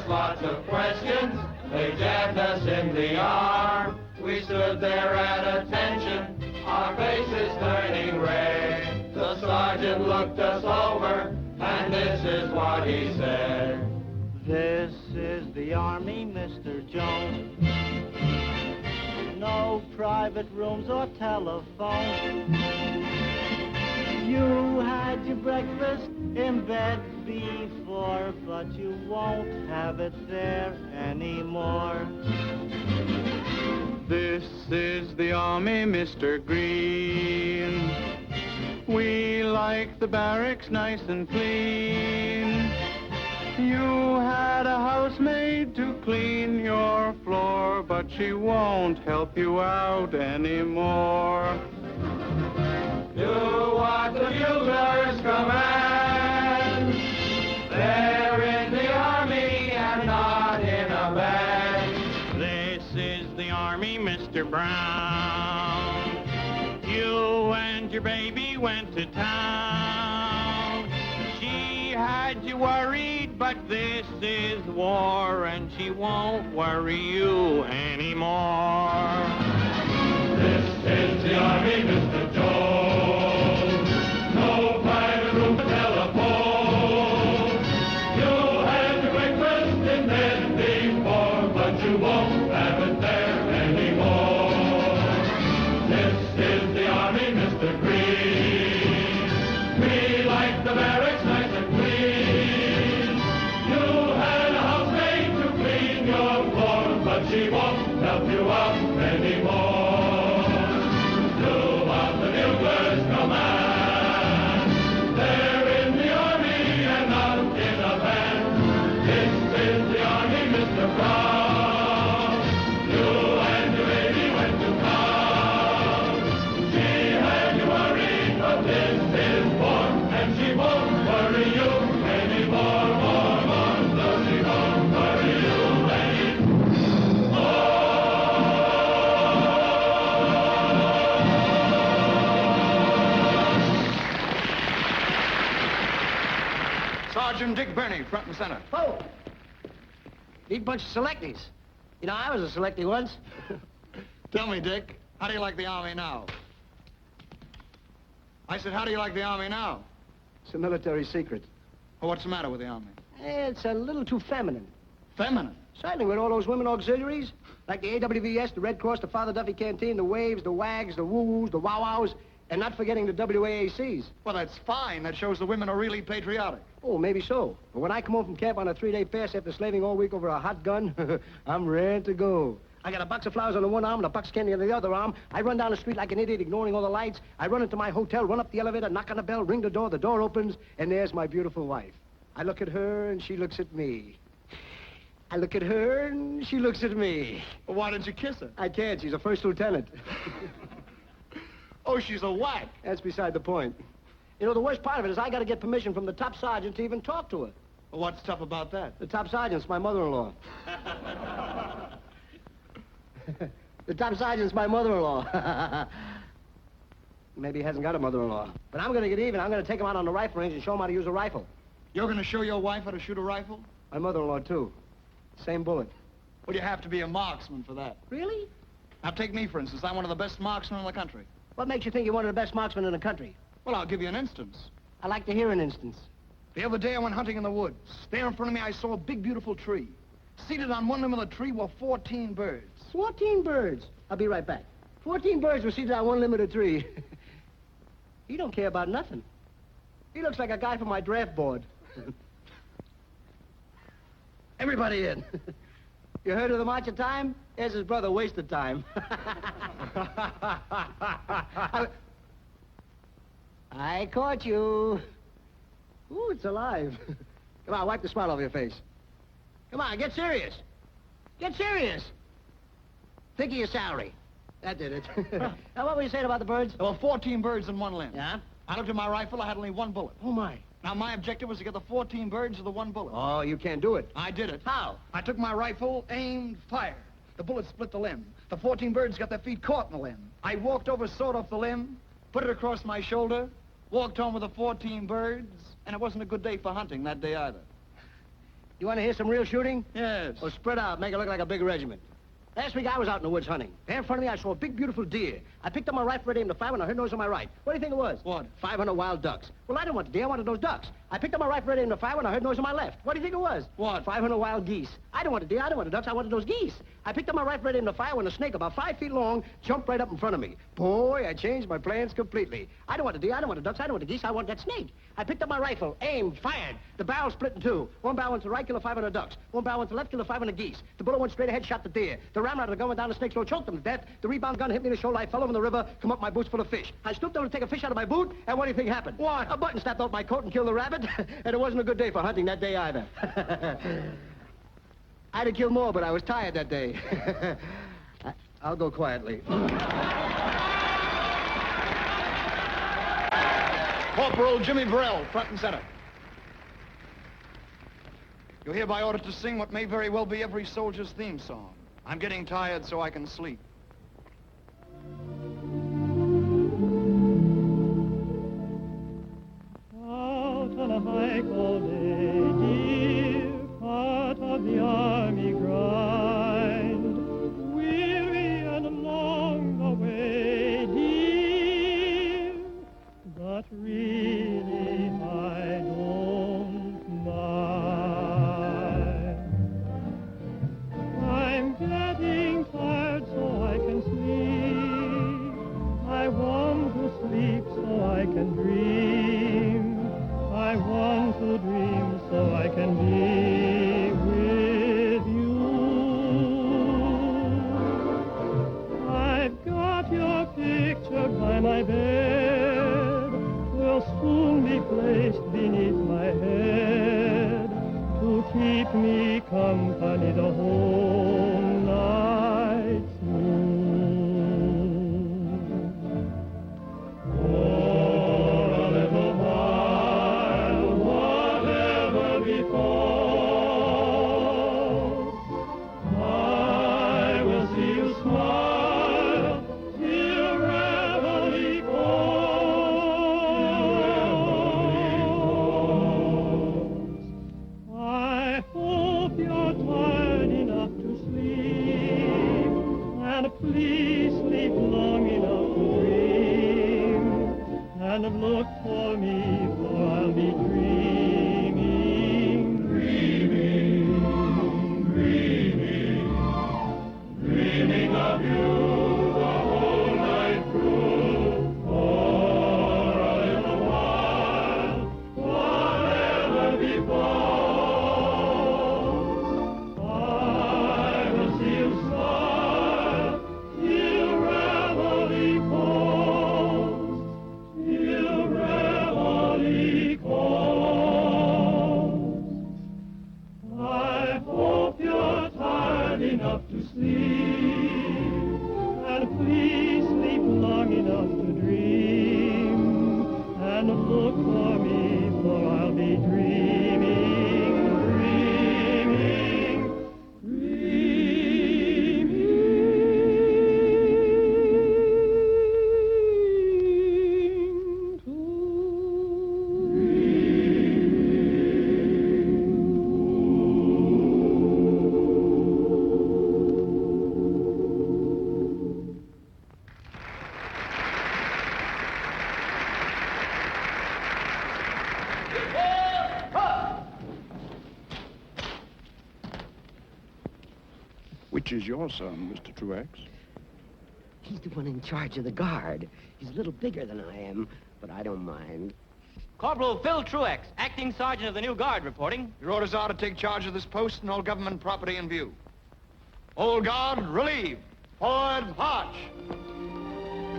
Lots of questions. They jabbed us in the arm. We stood there at attention, our faces turning red. The sergeant looked us over, and this is what he said.
This is the Army, Mr. Jones. No private rooms or telephone. You had your breakfast in bed before, but you won't have it there anymore.
This is the Army, Mr. Green. We like the barracks nice and clean. You had a housemaid to clean your floor, but she won't help you out anymore. Do what the buglers command. They're in the Army and not in a band. This is the Army, Mr. Brown. You and your baby went to town. She had you worried, but this is war, and she won't worry you anymore. This is the Army, Mr. Jones. No private room or telephone. You had your breakfast in bed before, but you won't have it there anymore. This is the Army, Mr. Green. We like the barracks nice and clean. You had a housemaid to clean your floor, but she won't help you out anymore. Do what the buglers command. They're in the Army and not in a band. This is the Army, Mr. Brown. You and your baby went to town. She had you worried, but this is war, and she won't worry you anymore. More, so she won't worry you anymore.
Sergeant Dick Birney, front and center.
Oh! Neat bunch of selecties. You know, I was a selectee once.
Tell me, Dick, how do you like the Army now? I said, how do you like the Army now?
It's a military secret.
Well, what's the matter with the Army?
It's a little too feminine.
Feminine?
Certainly, with all those women auxiliaries, like the AWVS, the Red Cross, the Father Duffy Canteen, the Waves, the WAGs, the Woo-Woos, the Wow-Wows, and not forgetting the WAACs.
Well, that's fine. That shows the women are really patriotic.
Oh, maybe so. But when I come home from camp on a 3-day fast after slaving all week over a hot gun, I'm ready to go. I got a box of flowers on the one arm and a box of candy on the other arm. I run down the street like an idiot, ignoring all the lights. I run into my hotel, run up the elevator, knock on the bell, ring the door opens, and there's my beautiful wife. I look at her, and she looks at me. I look at her, and she looks at me.
Well, why didn't you kiss her?
I can't. She's a first lieutenant.
Oh, she's a whack.
That's beside the point. You know, the worst part of it is I got to get permission from the top sergeant to even talk to her.
Well, what's tough about that?
The top sergeant's my mother-in-law. The top sergeant's my mother-in-law. Maybe he hasn't got a mother-in-law. But I'm going to get even. I'm going to take him out on the rifle range and show him how to use a rifle.
You're going to show your wife how to shoot a rifle?
My mother-in-law, too. Same bullet.
Well, you have to be a marksman for that.
Really?
Now, take me, for instance. I'm one of the best marksmen in the country.
What makes you think you're one of the best marksmen in the country?
Well, I'll give you an instance.
I like to hear an instance.
The other day, I went hunting in the woods. There in front of me, I saw a big, beautiful tree. Seated on one limb of the tree were 14 birds.
14 birds? I'll be right back. 14 birds were seated on one limb of the tree. He don't care about nothing. He looks like a guy from my draft board. Everybody in. You heard of the March of Time? Here's his brother, Wasted Time. I caught you. Ooh, it's alive. Come on, wipe the smile off your face. Come on, get serious. Get serious. Think of your salary. That did it. Now, what were you saying about the birds?
There were 14 birds in one limb.
Yeah?
I looked at my rifle, I had only one bullet.
Oh, my.
Now, my objective was to get the 14 birds with the one bullet.
Oh, you can't do it.
I did it.
How?
I took my rifle, aimed, fired. The bullet split the limb. The 14 birds got their feet caught in the limb. I walked over, sawed off the limb, put it across my shoulder, walked home with the 14 birds, and it wasn't a good day for hunting that day either.
You want to hear some real shooting?
Yes.
Well, spread out, make it look like a big regiment. Last week I was out in the woods hunting. There in front of me I saw a big, beautiful deer. I picked up my rifle, ready aimed to fire when I heard noise on my right. What do you think it was?
What?
500 wild ducks. Well, I didn't want the deer, I wanted those ducks. I picked up my rifle, ready aimed to fire when I heard noise on my left. What do you think it was?
What?
500 wild geese. I didn't want the deer, I didn't want the ducks, I wanted those geese. I picked up my rifle, ready aimed to fire when a snake about 5 feet long jumped right up in front of me. Boy, I changed my plans completely. I didn't want the deer, I didn't want the ducks, I didn't want the geese, I wanted that snake. I picked up my rifle, aimed, fired. The barrel split in two. One barrel went to the right, killed 500 ducks. One barrel went to the left, killed 500 geese. The bullet went straight ahead, shot the deer. The ram out of the gun went down the snake's throat, choked him to death. The rebound gun hit me in the shoulder. I fell over in the river, come up my boots full of fish. I stooped down to take a fish out of my boot, and what do you think happened?
What?
A button snapped off my coat and killed the rabbit, and it wasn't a good day for hunting that day either. I'd have killed more, but I was tired that day. I'll go quietly.
Corporal Jimmy Burrell, front and center. You're hereby ordered to sing what may very well be every soldier's theme song. I'm getting tired so I can sleep.
Out on a hike all day, dear, part of the army grind, weary and long the way, dear, but really I don't mind. I'm getting tired so I can sleep. I want to sleep so I can dream. I want to dream so I can be with you. I've got your picture by my bed. Will soon be placed beneath my head to keep me company the whole night through. For a little while, whatever befalls, I will see you smile till reveille calls. I hope you're tired enough to sleep, and please sleep long enough to dream, and look for me, for I'll be dreaming, dreaming, dreaming, dreaming of you the whole night through. For a little while, whatever befalls, I will see you smile till reveille calls, till reveille calls. I hope you're tired enough to sleep, and please sleep long enough to dream, and look for me, for I'll be dreaming, dreaming,
Which is your son, Mr. Truex?
He's the one in charge of the guard. He's a little bigger than I am, but I don't mind.
Corporal Phil Truex, acting sergeant of the new guard, reporting.
Your orders are to take charge of this post and all government property in view. Old guard, relieve. Forward, march.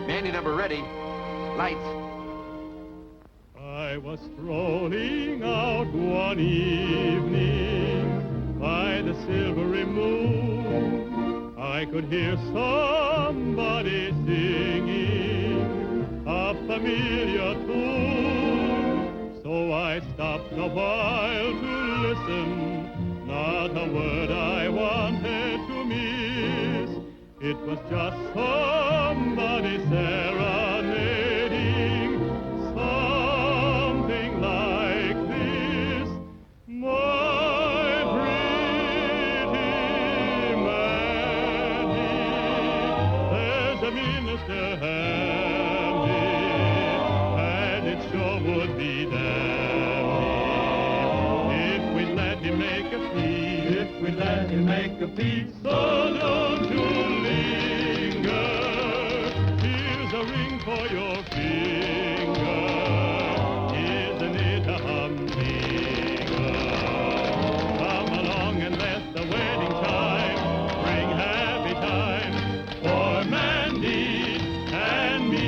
Mandy number ready. Lights.
I was strolling out one evening by the silvery moon. I could hear somebody singing a familiar tune. So I stopped a while to listen, not a word I wanted to miss. It was just somebody serenading, something like this. My
him make a peace, if we let him make a peace, so don't you linger. Here's a ring for your finger. Isn't it a humdinger? Come along and let the wedding chime bring happy times for Mandy and me.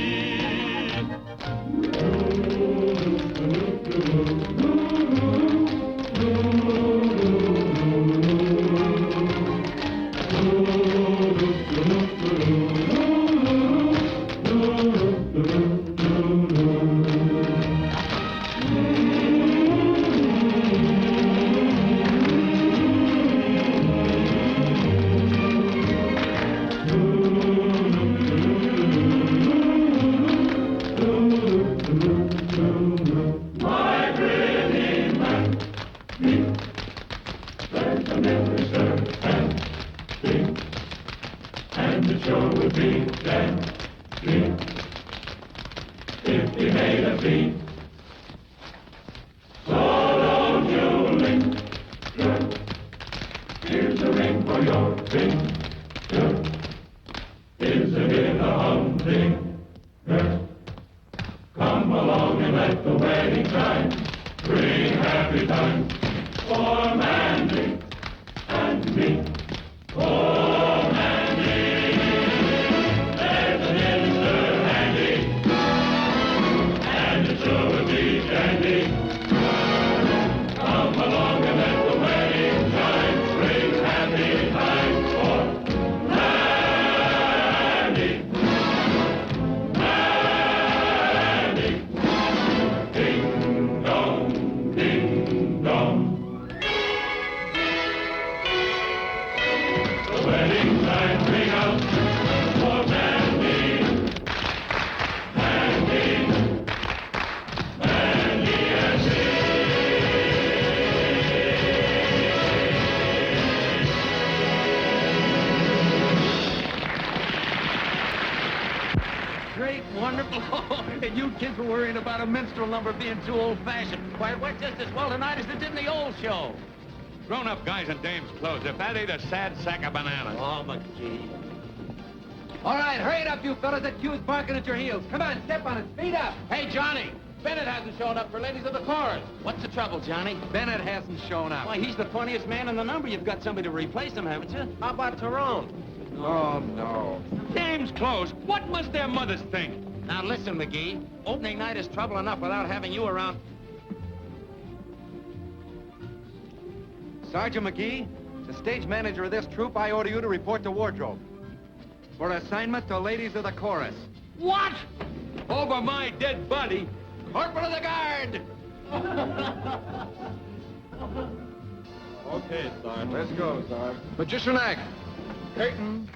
And you kids were worrying about a minstrel number being too old-fashioned. Why, it went just as well tonight as it did in the old show.
Grown-up guys in dames' clothes. If that ain't a sad sack of bananas.
Oh, McGee.
All right, hurry it up, you fellas. That cue's barking at your heels. Come on, step on it. Speed up.
Hey, Johnny. Bennett hasn't shown up for Ladies of the Chorus. What's the trouble, Johnny?
Bennett hasn't shown up.
Why, he's the funniest man in the number. You've got somebody to replace him, haven't you? How about Tyrone?
Oh, no.
Dames' clothes. What must their mothers think?
Now, listen, McGee. Opening night is trouble enough without having you around.
Sergeant McGee, the stage manager of this troupe, I order you to report to wardrobe. For assignment to Ladies of the Chorus.
What? Over my dead body?
Corporal of the Guard!
Okay, Sarge. Let's go, Sarge.
Magician act. Curtain.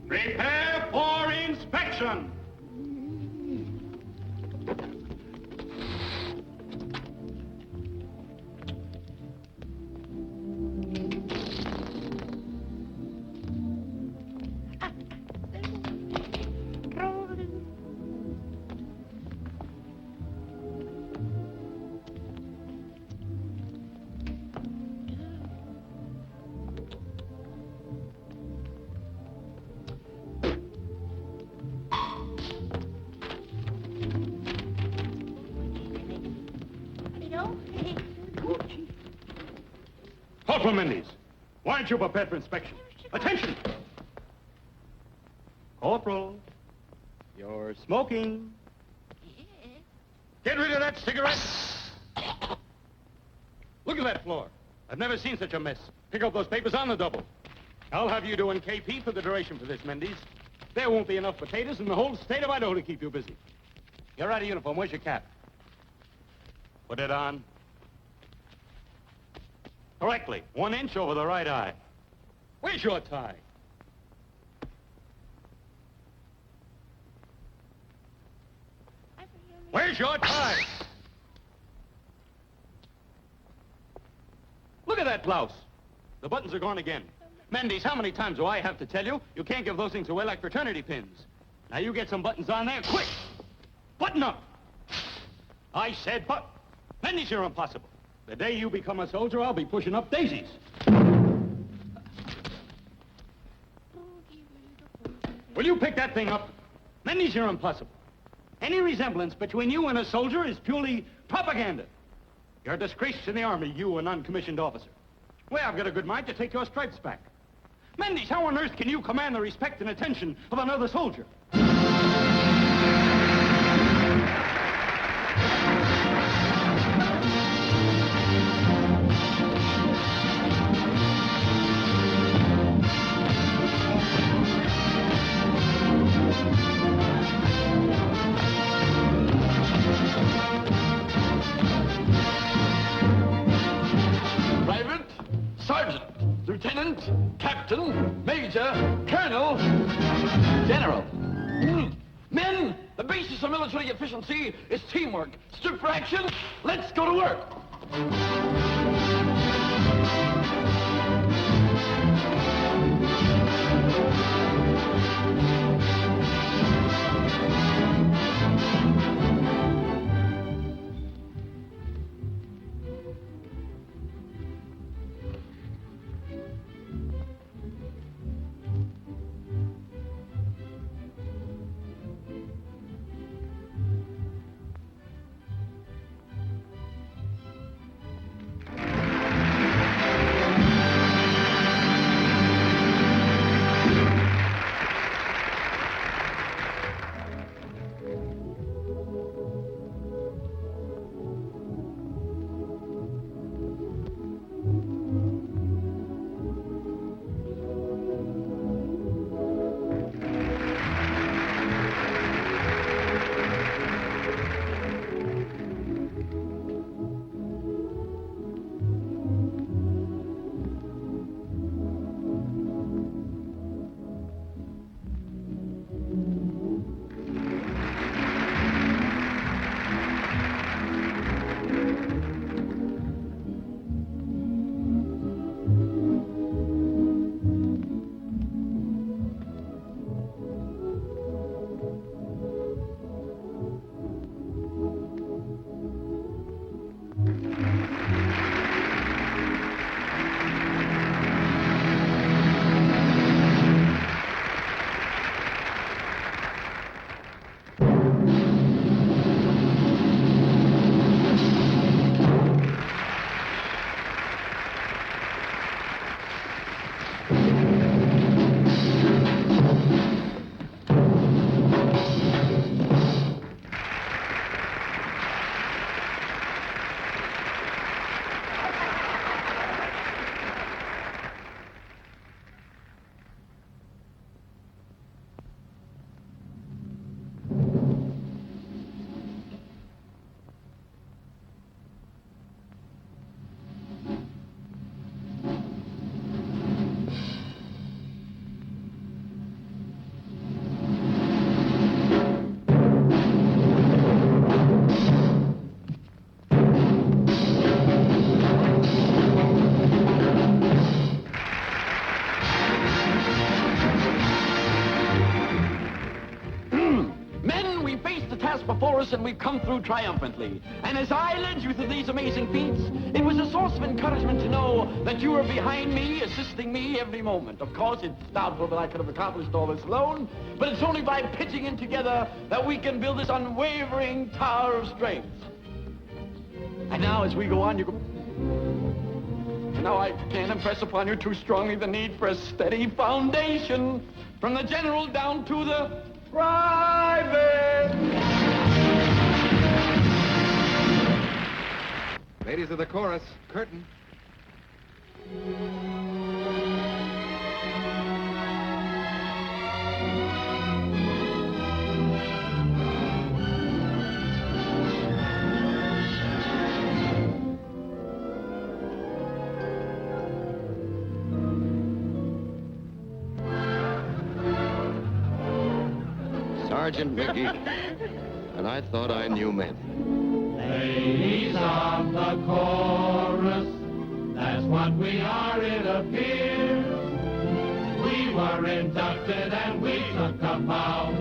Prepare for inspection. Corporal Mendes, why aren't you prepared for inspection? Attention! Corporal, you're smoking. Get rid of that cigarette. Look at that floor. I've never seen such a mess. Pick up those papers on the double. I'll have you doing KP for the duration for this, Mendes. There won't be enough potatoes in the whole state of Idaho to keep you busy. You're out of uniform. Where's your cap? Put it on. Correctly. 1 inch over the right eye. Where's your tie? Where's your tie? Look at that blouse. The buttons are gone again. Mendes, how many times do I have to tell you? You can't give those things away like fraternity pins. Now you get some buttons on there, quick! Button up! I said button. Then these are impossible. The day you become a soldier, I'll be pushing up daisies. Will you pick that thing up? Then these are impossible. Any resemblance between you and a soldier is purely propaganda. You're a disgrace in the army, you, a non-commissioned officer. Well, I've got a good mind to take your stripes back. Mendes, how on earth can you command the respect and attention of another soldier?
Lieutenant, Captain, Major, Colonel, General. Men, the basis of military efficiency is teamwork. Stood for action, let's go to work. Before us, and we've come through triumphantly. And as I led you through these amazing feats, it was a source of encouragement to know that you were behind me, assisting me every moment. Of course, it's doubtful that I could have accomplished all this alone, but it's only by pitching in together that we can build this unwavering tower of strength. And now, as we go on, you go... And now I can't impress upon you too strongly the need for a steady foundation, from the general down to the private.
Ladies of the chorus, curtain.
Sergeant Mickey, and I thought I knew men.
Ladies of the chorus, that's what we are, it appears. We were inducted and we took a vow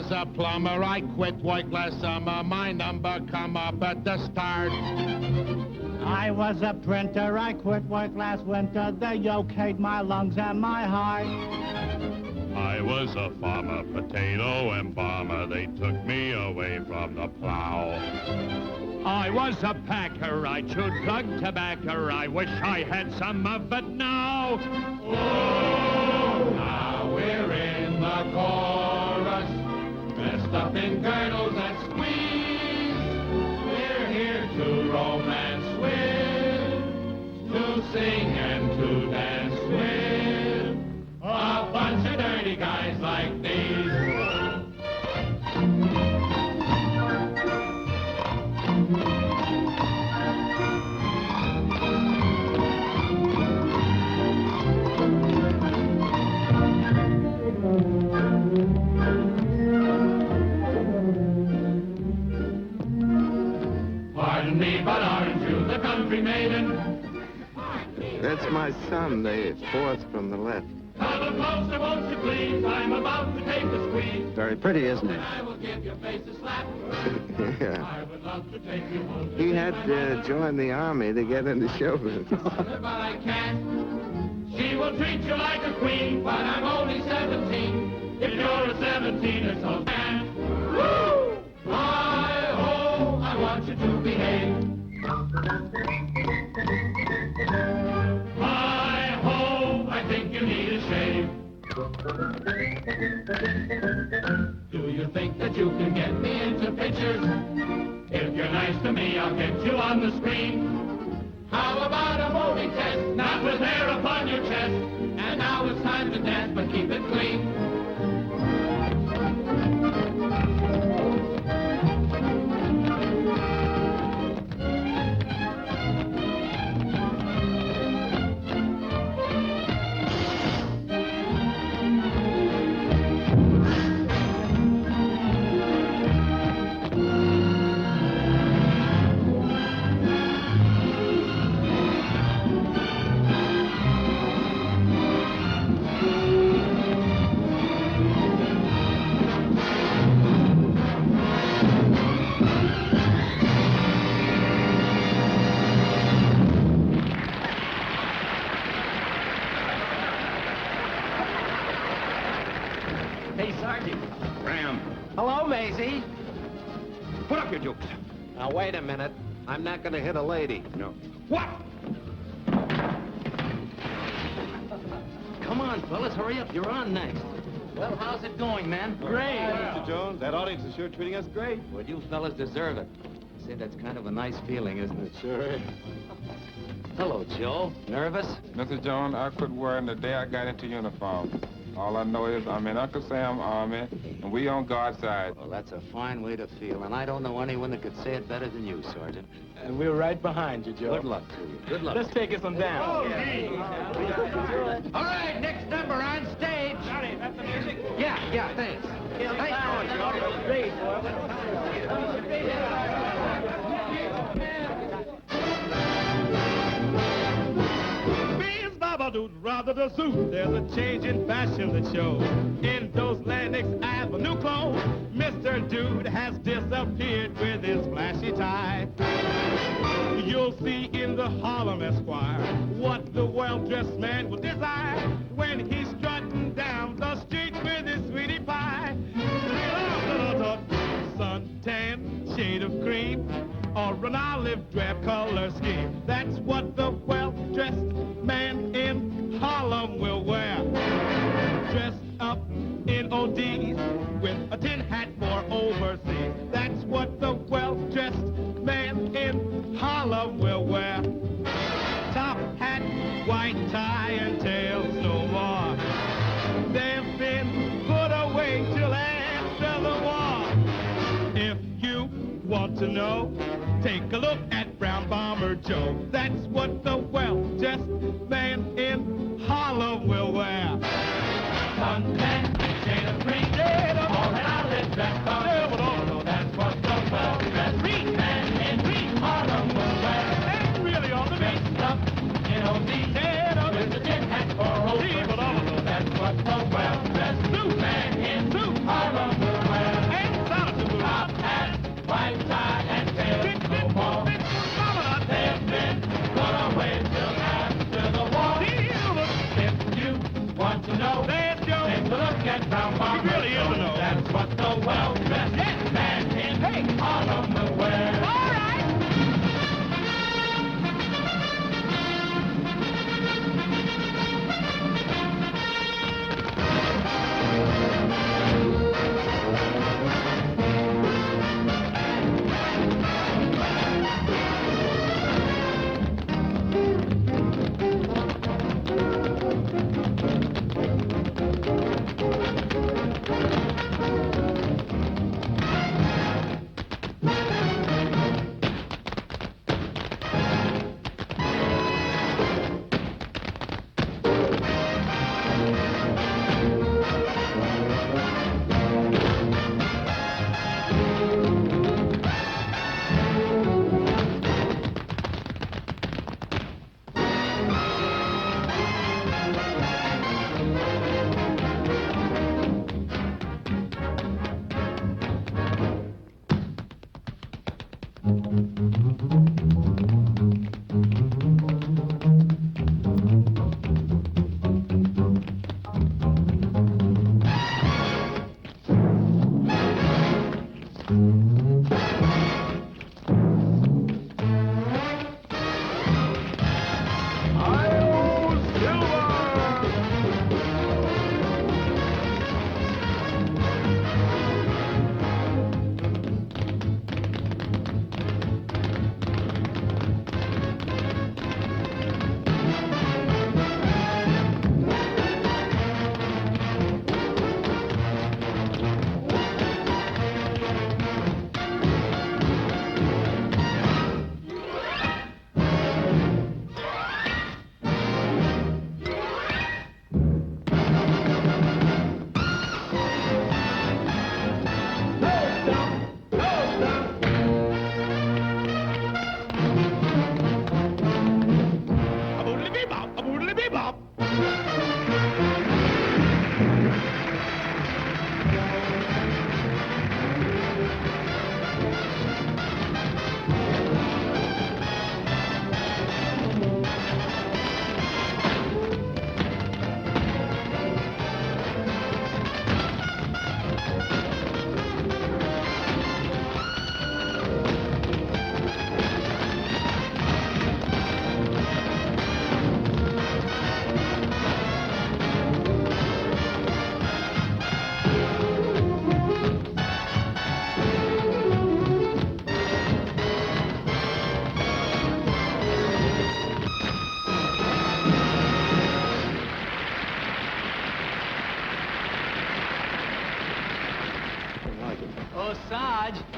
was a plumber. I quit work last summer. My number come up at the start.
I was a printer. I quit work last winter. They okayed my lungs and my heart.
I was a farmer, potato embalmer. They took me away from the plow. I was a packer. I chewed drug tobacco. I wish I had some of it now.
Oh, now we're in the chorus, dressed up in girdles and squeeze. We're here to romance with, to sing and to dance with, a bunch of dirty guys like these. Pardon me, but aren't you the country maiden?
That's my son, the fourth from the left.
Come closer, won't you please? I'm about to take the squeeze.
Very pretty, isn't he?
I will give your face a slap.
Yeah.
I would love to take you home.
He had to join the army to get into show business.
But I can't. She will treat you like a queen, but I'm only 17. If you're a 17, so man. Woo! Hi-ho, I want you to behave. Hi-ho, I think you need a shave. Do you think that you can get me into pictures? If you're nice to me, I'll get you on the screen. How about a movie test, not with hair upon your chest? And now it's time to dance, but keep it clean.
Hey, Sergeant.
Graham,
Hello, Maisie.
put up your dukes.
Now, wait a minute. I'm not going to hit a lady.
No. What?
Come on, fellas, hurry up. You're on next. Well, how's it going, man?
Great. Mr. Jones, that audience is sure treating us great.
Well, you fellas deserve it. Say, that's kind of a nice feeling, isn't it?
Sure is.
Hello, Joe. Nervous?
Mr. Jones, I quit worrying the day I got into uniform. All I know is I'm in Uncle Sam's army, and we on God's side.
Well, that's a fine way to feel, and I don't know anyone that could say it better than you, Sergeant.
And we're right behind you, Joe.
Good luck to you. Good luck.
Let's take us on down.
Oh,
All right, next number on stage.
Johnny, that's the music?
Yeah, thanks.
Great,
Rather the zoo, there's a change in fashion that shows. In those Lennox Avenue clothes, Mr. Dude has disappeared with his flashy tie. You'll see in the Harlem Esquire what the well-dressed man will desire when he's strutting down the street with his sweetie pie. Suntan, shade of cream, or an olive drab color scheme. That's what the well-dressed man in Harlem will wear. Dressed up in ODs with a tin hat for overseas. That's what the well-dressed man in Harlem will wear. Top hat, white tie, and tails no more. They've been put away till after the war. If you want to know, take a look at Brown Bomber Joe. That's what the well-dressed man in Harlem will wear.
Suntan, shade of green, all that olive dress color. That's what the well-dressed man in Harlem will wear.
And really on the beat.
Dressed up in OD, with the tin hat for overseas. That's what the well-dressed man in Harlem will wear.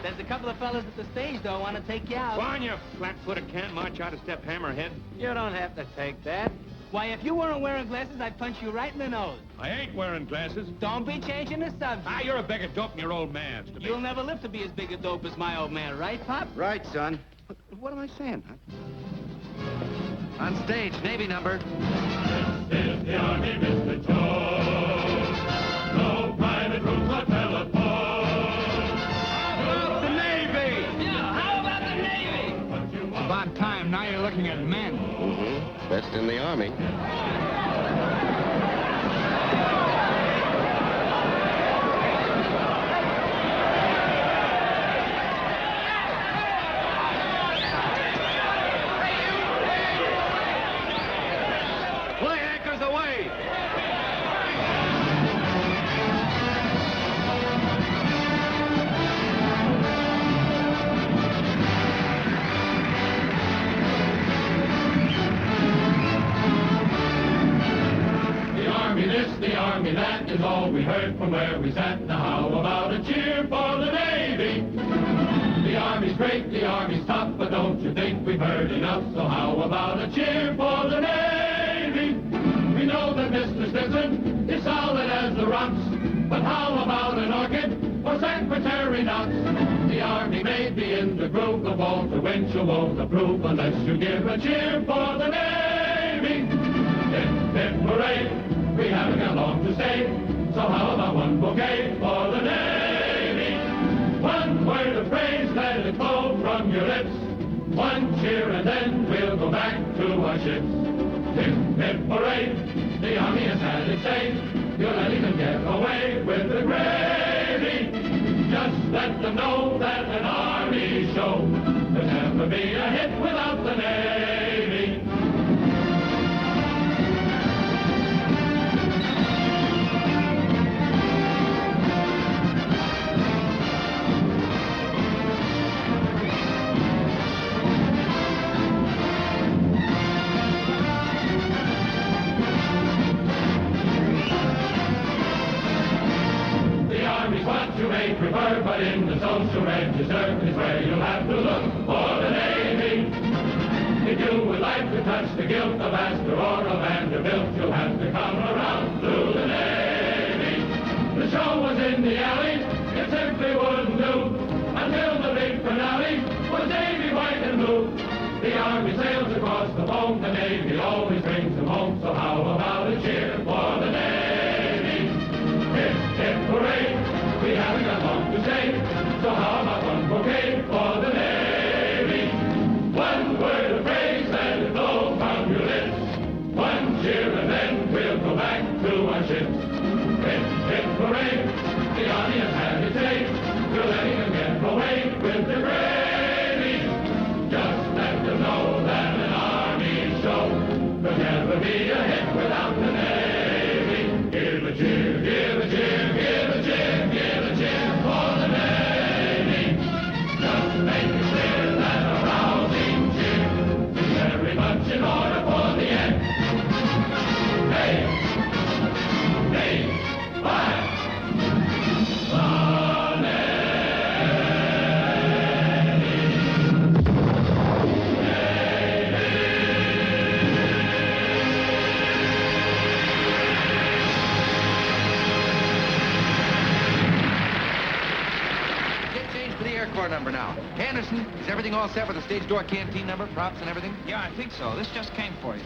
There's a couple of fellas at the stage, though, want to take you out.
Go on, you flat-footed can't march out a step hammerhead.
You don't have to take that. Why, if you weren't wearing glasses, I'd punch you right in the nose.
I ain't wearing glasses.
Don't be changing the subject.
Ah, you're a bigger dope than your old man's to me.
You'll never live to be as big a dope as my old man, right, Pop?
Right, son. What am I saying? On stage, Navy number.
This is the Army, Mr. Jones. No private rooms or telephone.
About time. Now you're looking at men.
Mm-hmm. Best in the Army.
Play anchors away!
The Army, that is all we heard from where we sat. Now how about a cheer for the Navy? The Army's great, the Army's tough, but don't you think we've heard enough? So how about a cheer for the Navy? We know that Mr. Stinson is solid as the rocks, but how about an orchid or Secretary Knox? The Army may be in the groove, but Walter Winchell won't approve unless you give a cheer for the Navy. Hip, hip, hooray! We haven't got long to stay, so how about one bouquet for the Navy? One word of praise, let it flow from your lips. One cheer and then we'll go back to our ships. Hip, hip, hooray, the Army has had its say. You're letting them get away with the gravy. Just let them know that an Army show could never be a hit without the Navy. What you may prefer, but in the social register is where you'll have to look for the Navy. If you would like to touch the gilt of Astor or of Vanderbilt, you'll have to come around to the Navy. The show was in the alley, it simply wouldn't do, until the big finale was Navy white and blue. The Army sails across the foam, the Navy always brings them home, so how about a cheer for the Navy? Hip, hip, hooray! We haven't got long to stay, so how about one bouquet for the Navy?
encore number now. Anderson, is everything all set with the stage door canteen number, props and everything?
Yeah, I think so. This just came for you.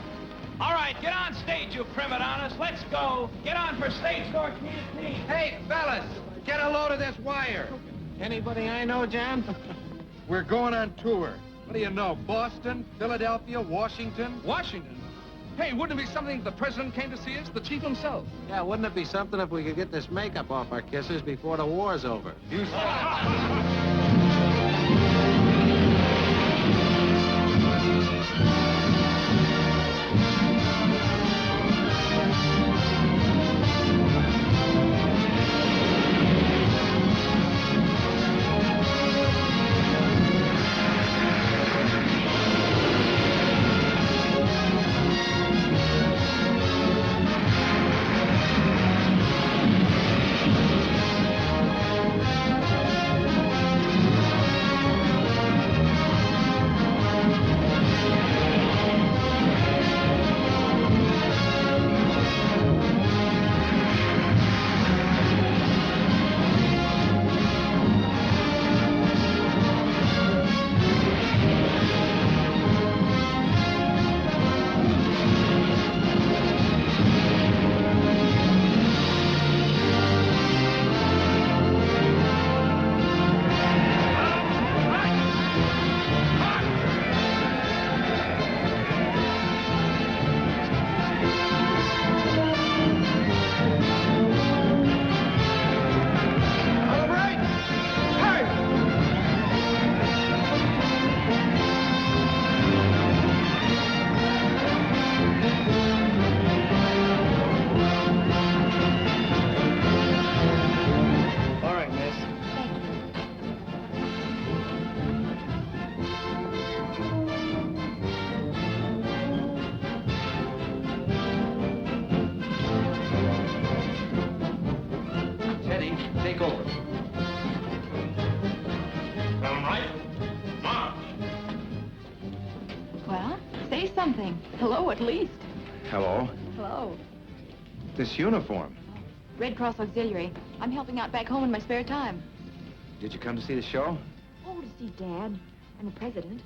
All right, get on stage, you prima donnas. Let's go. Get on for stage door canteen.
Hey, fellas, get a load of this wire.
Anybody I know, John?
We're going on tour. What do you know, Boston, Philadelphia, Washington?
Washington? Hey, wouldn't it be something if the president came to see us, the chief himself?
Yeah, wouldn't it be something if we could get this makeup off our kisses before the war's over?
You said
something. Hello, at least.
Hello.
Hello.
This uniform.
Red Cross Auxiliary. I'm helping out back home in my spare time.
Did you come to see the show?
Oh, to see Dad and the President.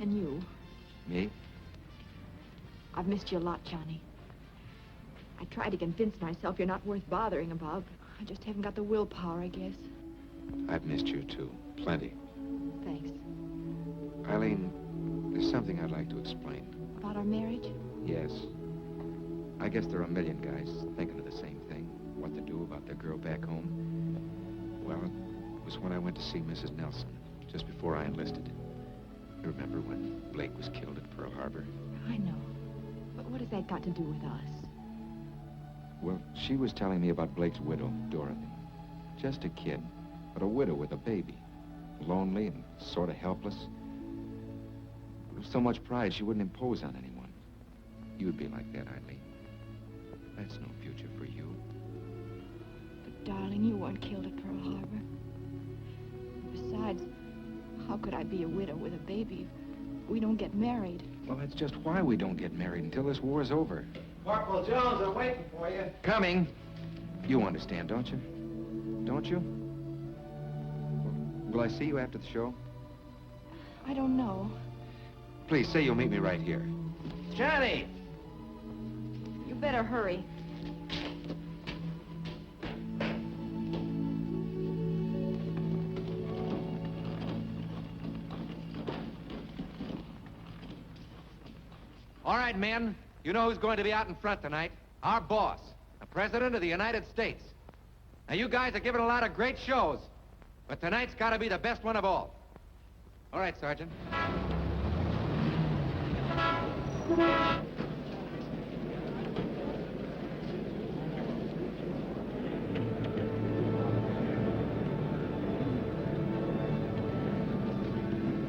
And you.
Me?
I've missed you a lot, Johnny. I try to convince myself you're not worth bothering about. I just haven't got the willpower, I guess.
I've missed you, too. Plenty.
Thanks.
Eileen, there's something I'd like to explain.
About our marriage?
Yes. I guess there are a million guys thinking of the same thing. What to do about their girl back home. Well, it was when I went to see Mrs. Nelson, just before I enlisted. You remember when Blake was killed at Pearl Harbor?
I know. But what has that got to do with us?
Well, she was telling me about Blake's widow, Dorothy. Just a kid, but a widow with a baby. Lonely and sort of helpless. With so much pride, she wouldn't impose on anyone. You'd be like that, Eileen. That's no future for you.
But, darling, you weren't killed at Pearl Harbor. Besides, how could I be a widow with a baby if we don't get married?
Well, that's just why we don't get married until this war's over.
Corporal Jones, I'm waiting for you.
Coming. You understand, don't you? Don't you? Will I see you after the show?
I don't know.
Please, say you'll meet me right here.
Johnny!
You better hurry.
All right, men. You know who's going to be out in front tonight? Our boss, the President of the United States. Now, you guys are giving a lot of great shows, but tonight's got to be the best one of all. All right, Sergeant.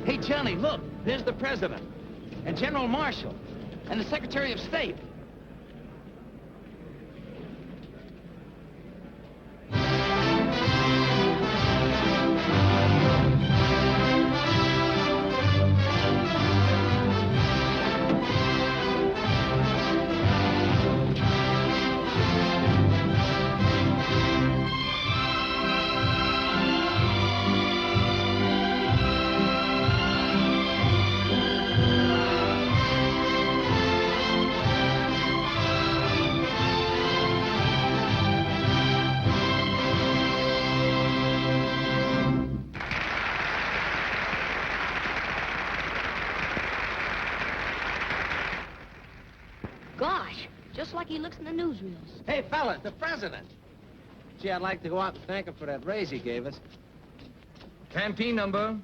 Hey, Johnny, look. There's the President and General Marshall and the Secretary of State.
just like he looks in the newsreels.
Hey, fellas, the president. Gee, I'd like to go out and thank him for that raise he gave us.
Canteen number.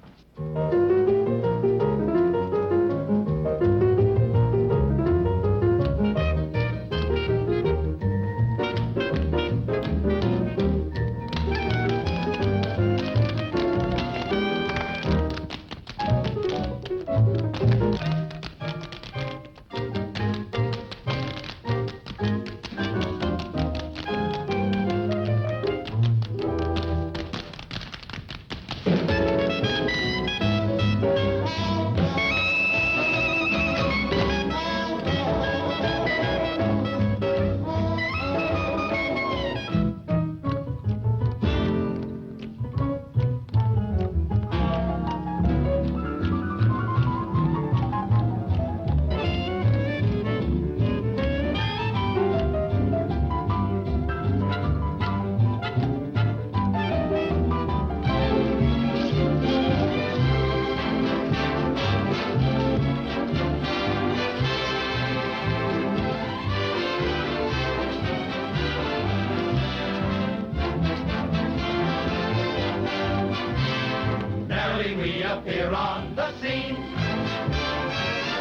Appear on the scene,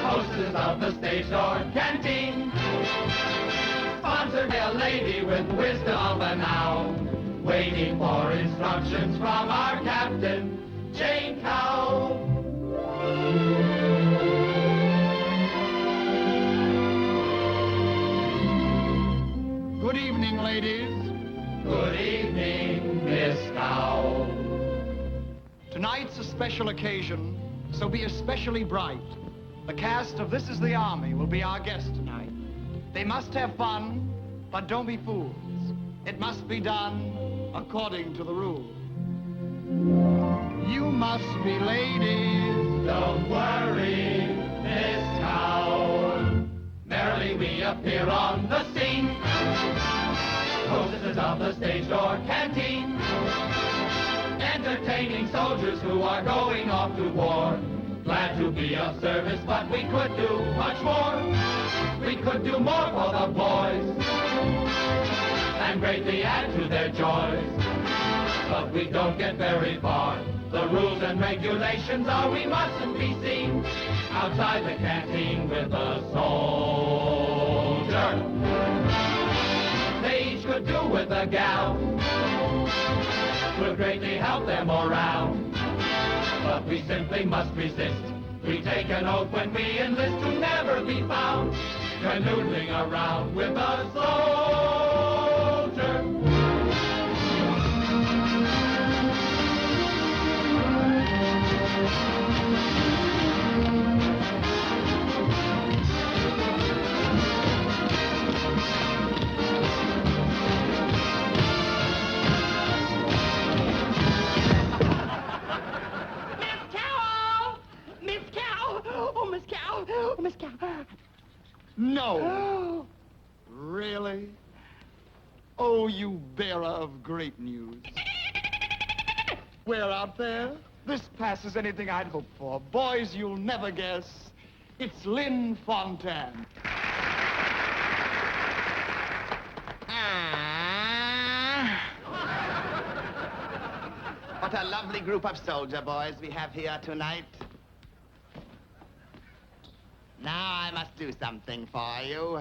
hostess of the stage door canteen, sponsored by a lady with wisdom of an owl, waiting for instructions from our captain, Jane Cow.
Good evening, ladies.
Good evening, Miss Cow.
Tonight's a special occasion, so be especially bright. The cast of This Is the Army will be our guests tonight. They must have fun, but don't be fools. It must be done according to the rules. You must be ladies.
Don't worry, Miss Cow. Merrily we appear on the scene, hostesses of the stage door canteen, entertaining soldiers who are going off to war. Glad to be of service, but we could do much more. We could do more for the boys and greatly add to their joys. But we don't get very far. The rules and regulations are we mustn't be seen outside the canteen with a soldier. They each could do with a gal. Will greatly help their morale. But we simply must resist. We take an oath when we enlist to never be found canoodling around with a soldier.
Oh, Miss Cow. No. Really? Oh, you bearer of great news. We're out there. This passes anything I'd hoped for. Boys, you'll never guess. It's Lynn Fontaine.
What a lovely group of soldier boys we have here tonight. Now I must do something for you.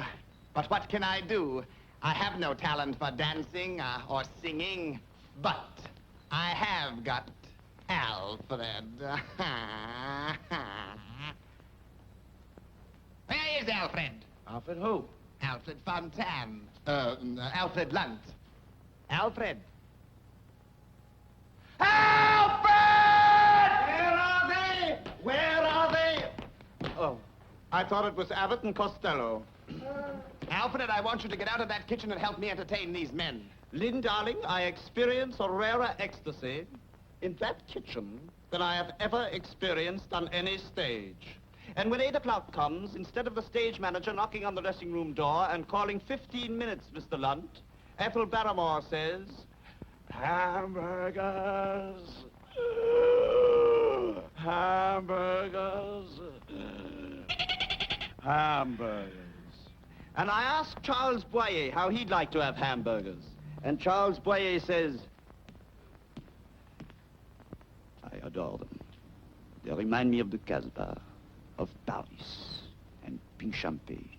But what can I do? I have no talent for dancing or singing, but I have got Alfred. Where is Alfred?
Alfred who?
Alfred Fontaine. Alfred Lunt. Alfred. Alfred! Where are they? Where are they?
Oh, I thought it was Abbott and Costello.
Alfred, I want you to get out of that kitchen and help me entertain these men.
Lynn, darling, I experience a rarer ecstasy in that kitchen than I have ever experienced on any stage. And when 8 o'clock comes, instead of the stage manager knocking on the dressing room door and calling 15 minutes, Mr. Lunt, Ethel Barrymore says, hamburgers, hamburgers, hamburgers. And I asked Charles Boyer how he'd like to have hamburgers. And Charles Boyer says, I adore them. They remind me of the Casbah, of Paris, and pink champagne.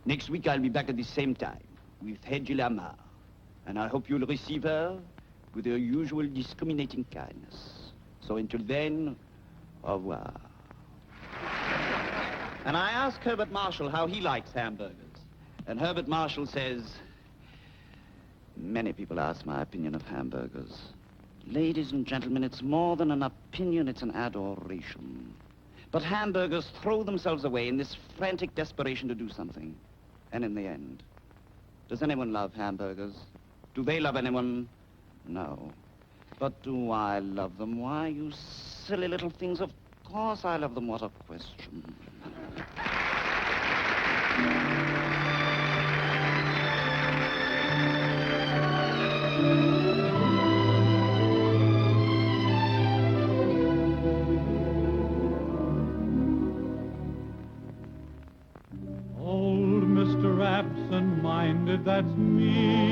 Next week I'll be back at the same time with Hedy Lamarr. And I hope you'll receive her with her usual discriminating kindness. So until then, au revoir. And I asked Herbert Marshall how he likes hamburgers. And Herbert Marshall says, many people ask my opinion of hamburgers. Ladies and gentlemen, it's more than an opinion, it's an adoration. But hamburgers throw themselves away in this frantic desperation to do something. And in the end, does anyone love hamburgers? Do they love anyone? No. But do I love them? Why, you silly little things, of course I love them. What a question.
Old Mr. Absent-Minded, that's me.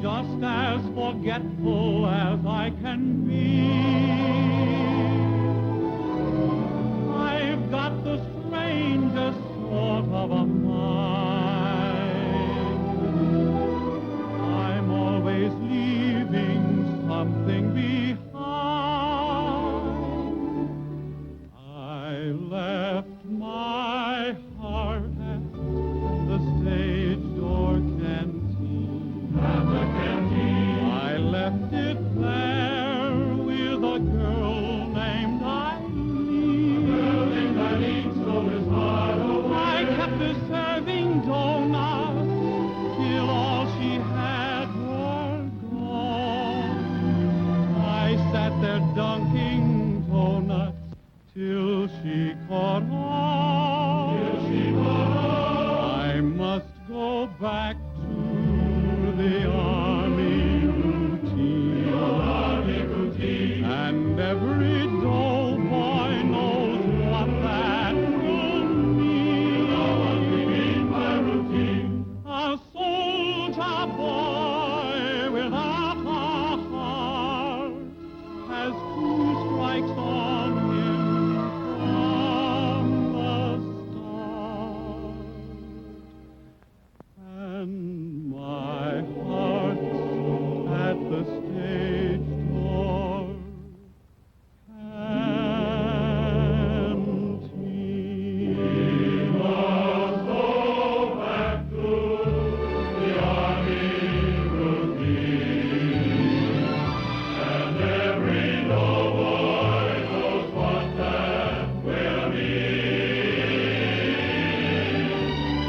Just as forgetful as I can be. I've got the strangest sort of a mind. I'm always leaving something behind. I left my heart at the stage door canteen. I left it there with a girl named Eileen. Stole his heart away. I kept her serving donuts till all she had were gone. I sat there dunking donuts till she caught on. I must go back to the army routine. And every dull boy knows what that will mean. What we mean by routine. A soldier boy without a heart has two strikes on him from the start. And my heart's at the stage door canteen. We must go back to the army routine. And every dull boy knows what that will mean.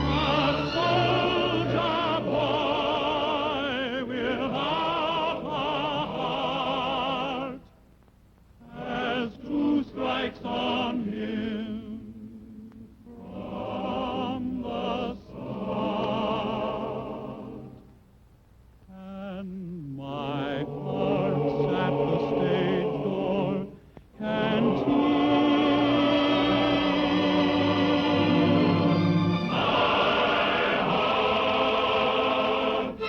A soldier boy without a heart has two strikes on him from the start. And my heart's at the stage door canteen. My heart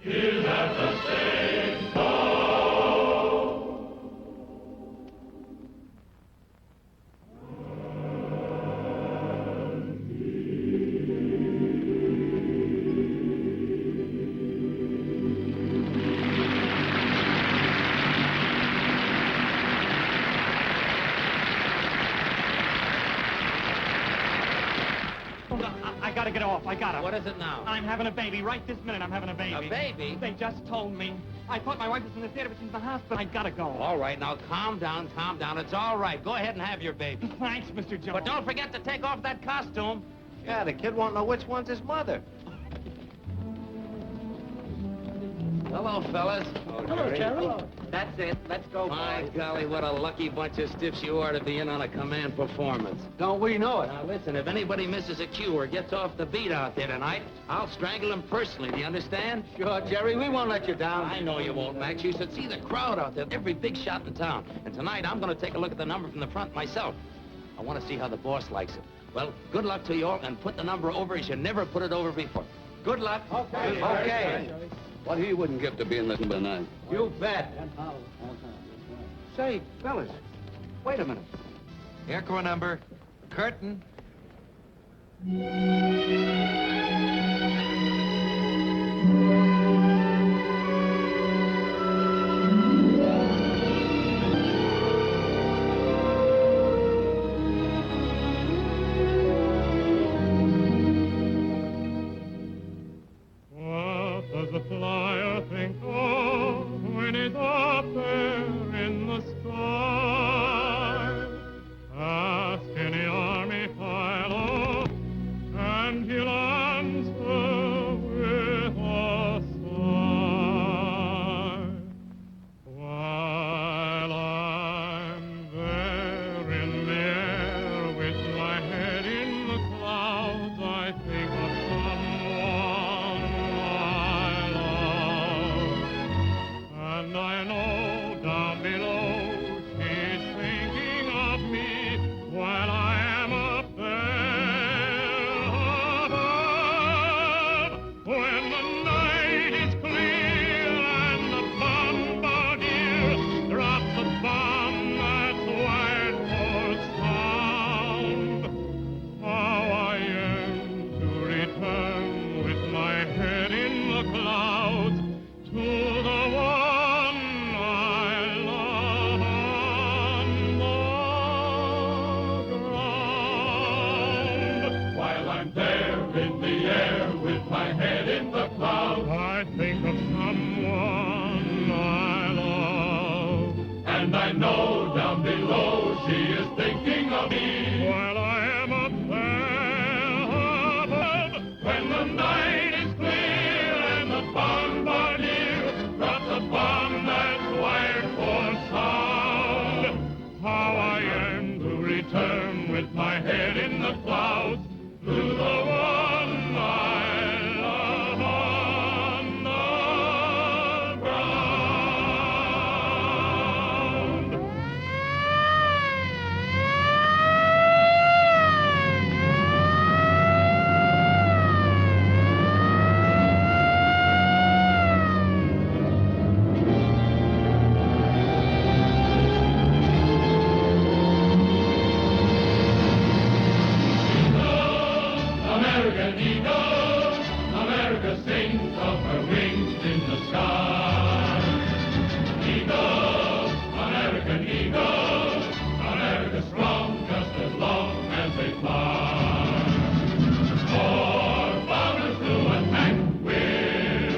is at the stage door. I gotta get off. I gotta.
What is it now?
I'm having a baby. Right this minute, I'm having a baby.
A baby?
They just told me. I thought my wife was in the theater, but she's in the hospital. I gotta go.
All right, now calm down, calm down. It's all right. Go ahead and have your baby.
Thanks, Mr. Jones.
But don't forget to take off that costume.
Yeah, the kid won't know which one's his mother.
Hello, fellas.
Hello, Jerry. Hello.
That's it. Let's go. My golly, what a lucky bunch of stiffs you are to be in on a command performance.
Don't we know it?
Now, listen, if anybody misses a cue or gets off the beat out there tonight, I'll strangle him personally. Do you understand?
Sure, Jerry. We won't let you down.
I know you won't, Max. You should see the crowd out there. Every big shot in town. And tonight, I'm going to take a look at the number from the front myself. I want to see how the boss likes it. Well, good luck to you all, and put the number over as you never put it over before. Good luck.
Okay.
Okay.
What he wouldn't give to be in this tonight.
You bet.
Say, fellas, wait a minute.
Airco number, curtain.
What does the flyer think of when he's up there in the sky? Ask any army pilot, and he'll answer with a sigh. While I'm there in the air with my head in the clouds, I think of someone I love. And I know down below she's thinking of me while I am up there above. When the night is clear and the bombardier drops a bomb that's wired for sound, how I yearn to return with my head in the clouds to the one I love on the ground. While I'm there in the air with my head in the clouds, I think of someone I love. And I know down below she is thinking of me while I am up there above. When the night is clear and the bombardier drops a bomb that's wired for sound, how I yearn to return with my head in the clouds to the one I love on the ground. American eagle, America sings of her wings in the sky. Eagle, American eagle, America strong just as long as they fly. More bombers to attack with,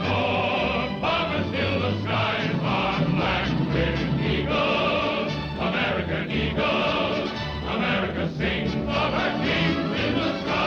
more bombers till the skies are black with. Eagle, American eagle, America sings of her kings in the sky.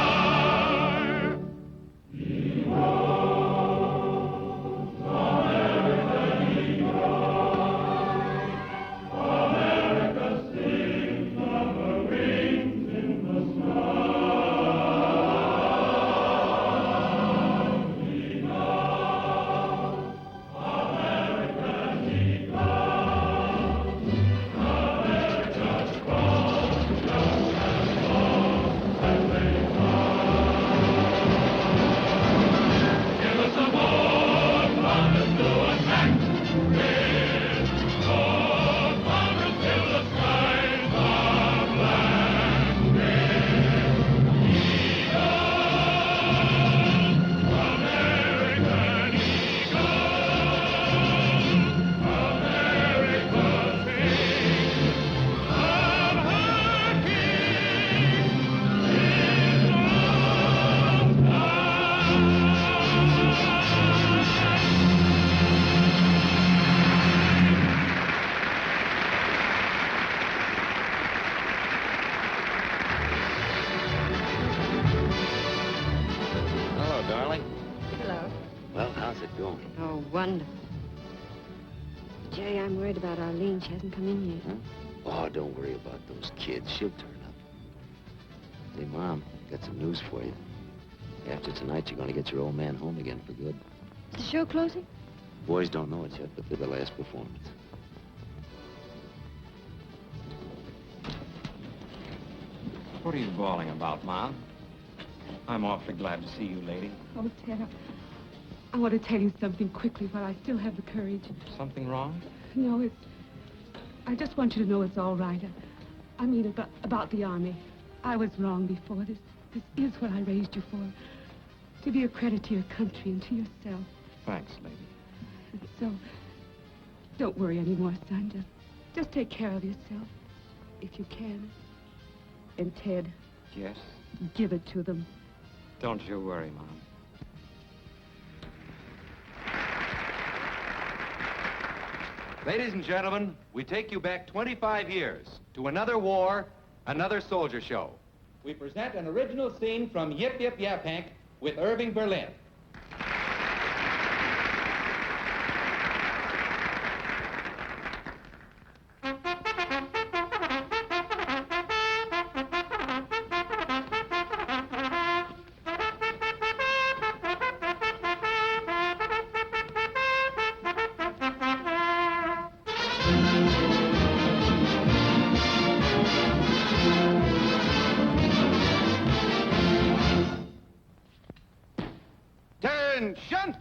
Oh, wonderful. Jerry, I'm worried about Eileen. She hasn't come in yet.
Huh? Oh, don't worry about those kids. She'll turn up. Hey, Mom, got some news for you. After tonight, you're going to get your old man home again for good.
Is the show closing?
Boys don't know it yet, but they're the last performance.
What are you bawling about, Ma? I'm awfully glad to see you, lady.
Oh, Ted, I want to tell you something quickly while I still have the courage.
Something wrong?
No, it's... I just want you to know it's all right. I mean, about the Army. I was wrong before. This is what I raised you for. To be a credit to your country and to yourself.
Thanks, lady.
And so, don't worry anymore, son. Just take care of yourself, if you can. And Ted...
Yes?
Give it to them.
Don't you worry, Mom.
Ladies and gentlemen, we take you back 25 years to another war, another soldier show.
We present an original scene from Yip Yip Yap Hank with Irving Berlin.
Attention!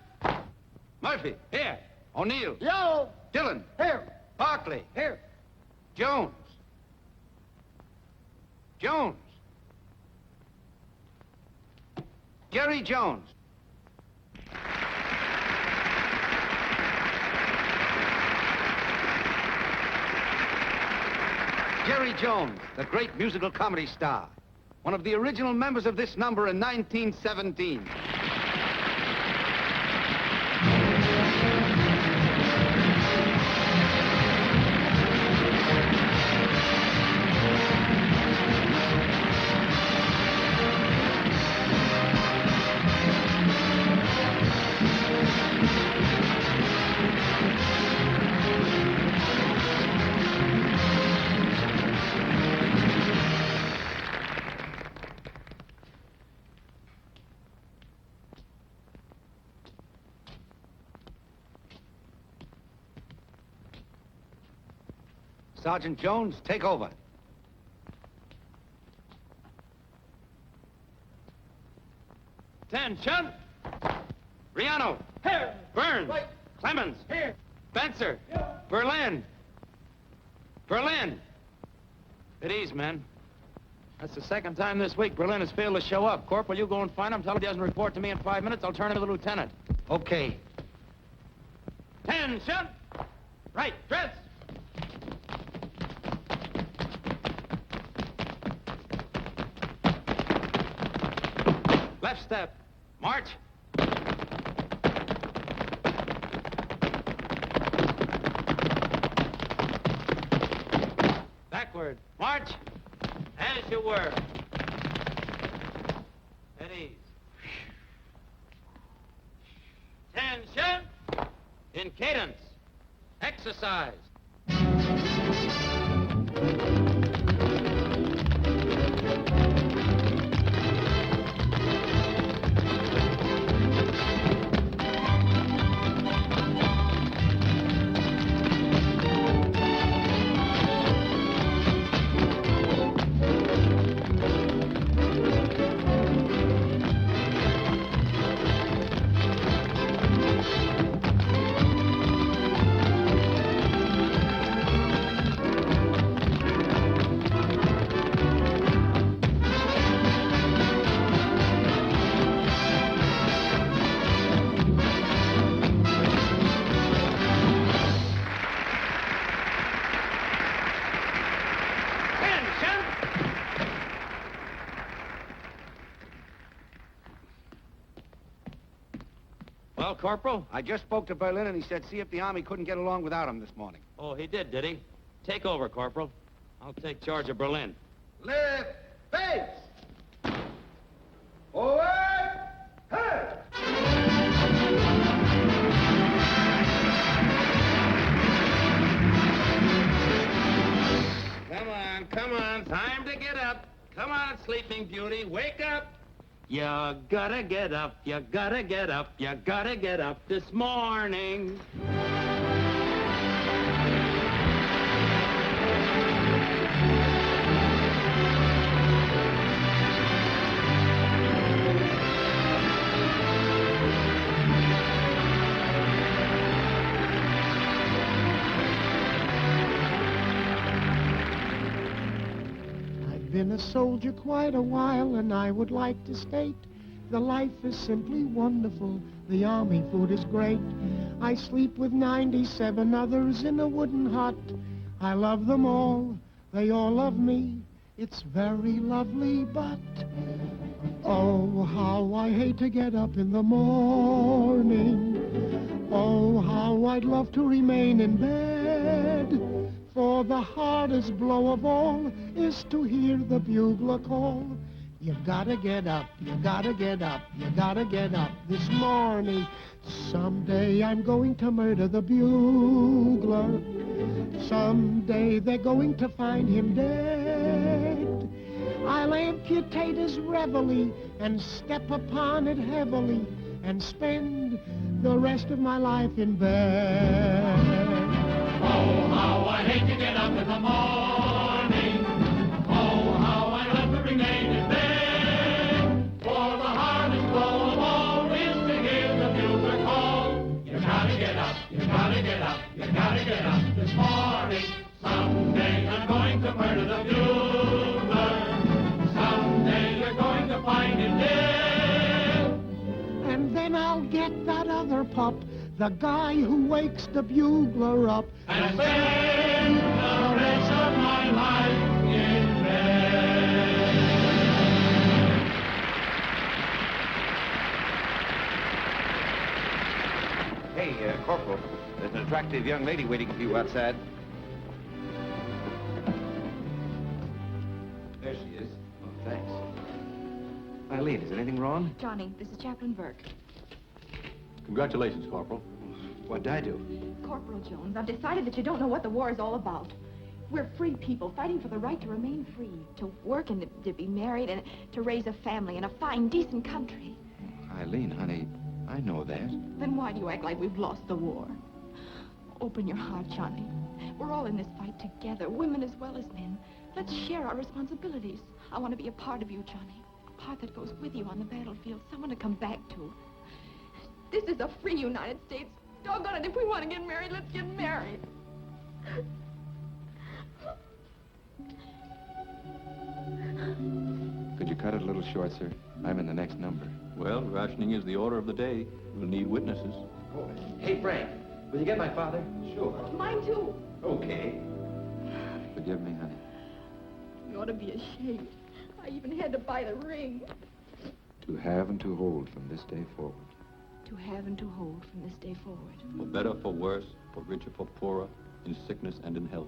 Murphy.
Here.
O'Neill.
Yo!
Dillon.
Here.
Barkley.
Here.
Jones. Jones. Jerry Jones. Jerry Jones, the great musical comedy star. One of the original members of this number in 1917. Sergeant Jones, take over.
Attention! Riano.
Here.
Burns.
Right.
Clemens.
Here.
Spencer. Berlin. Berlin. At ease, men. That's the second time this week Berlin has failed to show up. Corporal, you go and find him. Tell him he doesn't report to me in 5 minutes. I'll turn him to the lieutenant.
Okay.
Attention! Right, dress! Left step. March. Backward. March. As you were. At ease. Attention. In cadence. Exercise. Well, Corporal?
I just spoke to Berlin, and he said see if the Army couldn't get along without him this morning.
Oh, he did he? Take over, Corporal. I'll take charge of Berlin.
Left face! Forward! Head!
Come on, time to get up. Come on, sleeping beauty, wake up. You gotta get up, you gotta get up, you gotta get up this morning.
been a soldier quite a while, and I would like to state the life is simply wonderful. The army food is great. I sleep with 97 others in a wooden hut. I love them all. They all love me. It's very lovely, but oh, how I hate to get up in the morning. Oh, how I'd love to remain in bed. For the hardest blow of all is to hear the bugler call. You gotta get up, you gotta get up, you gotta get up this morning. Someday I'm going to murder the bugler. Someday they're going to find him dead. I'll amputate his reveille and step upon it heavily and spend the rest of my life in bed.
Oh, how I hate to get up in the morning. Oh, how I love to remain in bed. For the hardest blow of all is to hear the bugler call. You gotta get up, you gotta get up, you gotta get up this morning. Someday I'm going to murder the bugler. Someday you're going to find him dead.
And then I'll get that other pup, the guy who wakes the bugler up,
and spend the rest of my life in bed.
Hey, Corporal, there's an attractive young lady waiting for you outside. There she is. Oh, thanks. Eileen, is anything wrong?
Johnny, this is Chaplain Burke.
Congratulations, Corporal.
What'd I do?
Corporal Jones, I've decided that you don't know what the war is all about. We're free people fighting for the right to remain free, to work and to be married and to raise a family in a fine, decent country.
Eileen, honey, I know that.
Then why do you act like we've lost the war? Open your heart, Johnny. We're all in this fight together, women as well as men. Let's share our responsibilities. I want to be a part of you, Johnny. A part that goes with you on the battlefield, someone to come back to. This is a free United States. Doggone it, if we want to get married, let's get married.
Could you cut it a little short, sir? I'm in the next number.
Well, rationing is the order of the day. We'll need witnesses.
Oh,
Hey, Frank, will you get my father?
Sure.
Mine too.
Okay.
Forgive me, honey.
You ought to be ashamed. I even had to buy the ring.
To have and to hold from this day forward.
To have and to hold from this day forward.
For better, for worse, for richer, for poorer, in sickness and in health.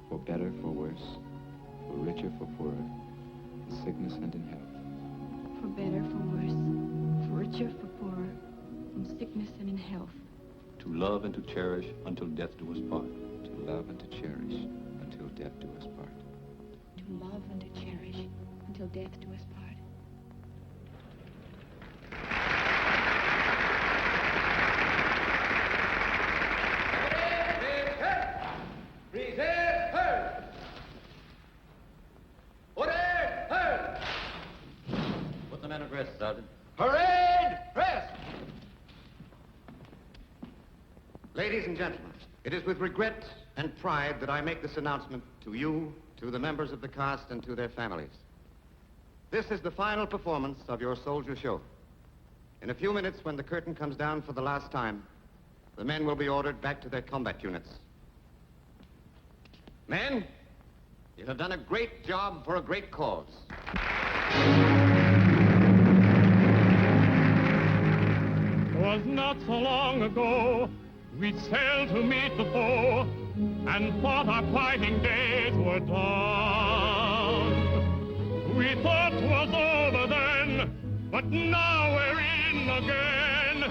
For better, for worse, for richer, for poorer, in sickness and in health.
For better, for worse, for richer, for poorer, in sickness and in health.
To love and to cherish until death do us part.
To love and to cherish until death do us part.
To love and to cherish until death do us part.
Put the men at rest, Sergeant.
Parade! Rest! Ladies and gentlemen, it is with regret and pride that I make this announcement to you, to the members of the cast, and to their families. This is the final performance of your soldier show. In a few minutes, when the curtain comes down for the last time, the men will be ordered back to their combat units. Men, you have done a great job for a great cause.
Was not so long ago, we sailed to meet the foe, and thought our fighting days were done. We thought 'twas over then, but now we're in again.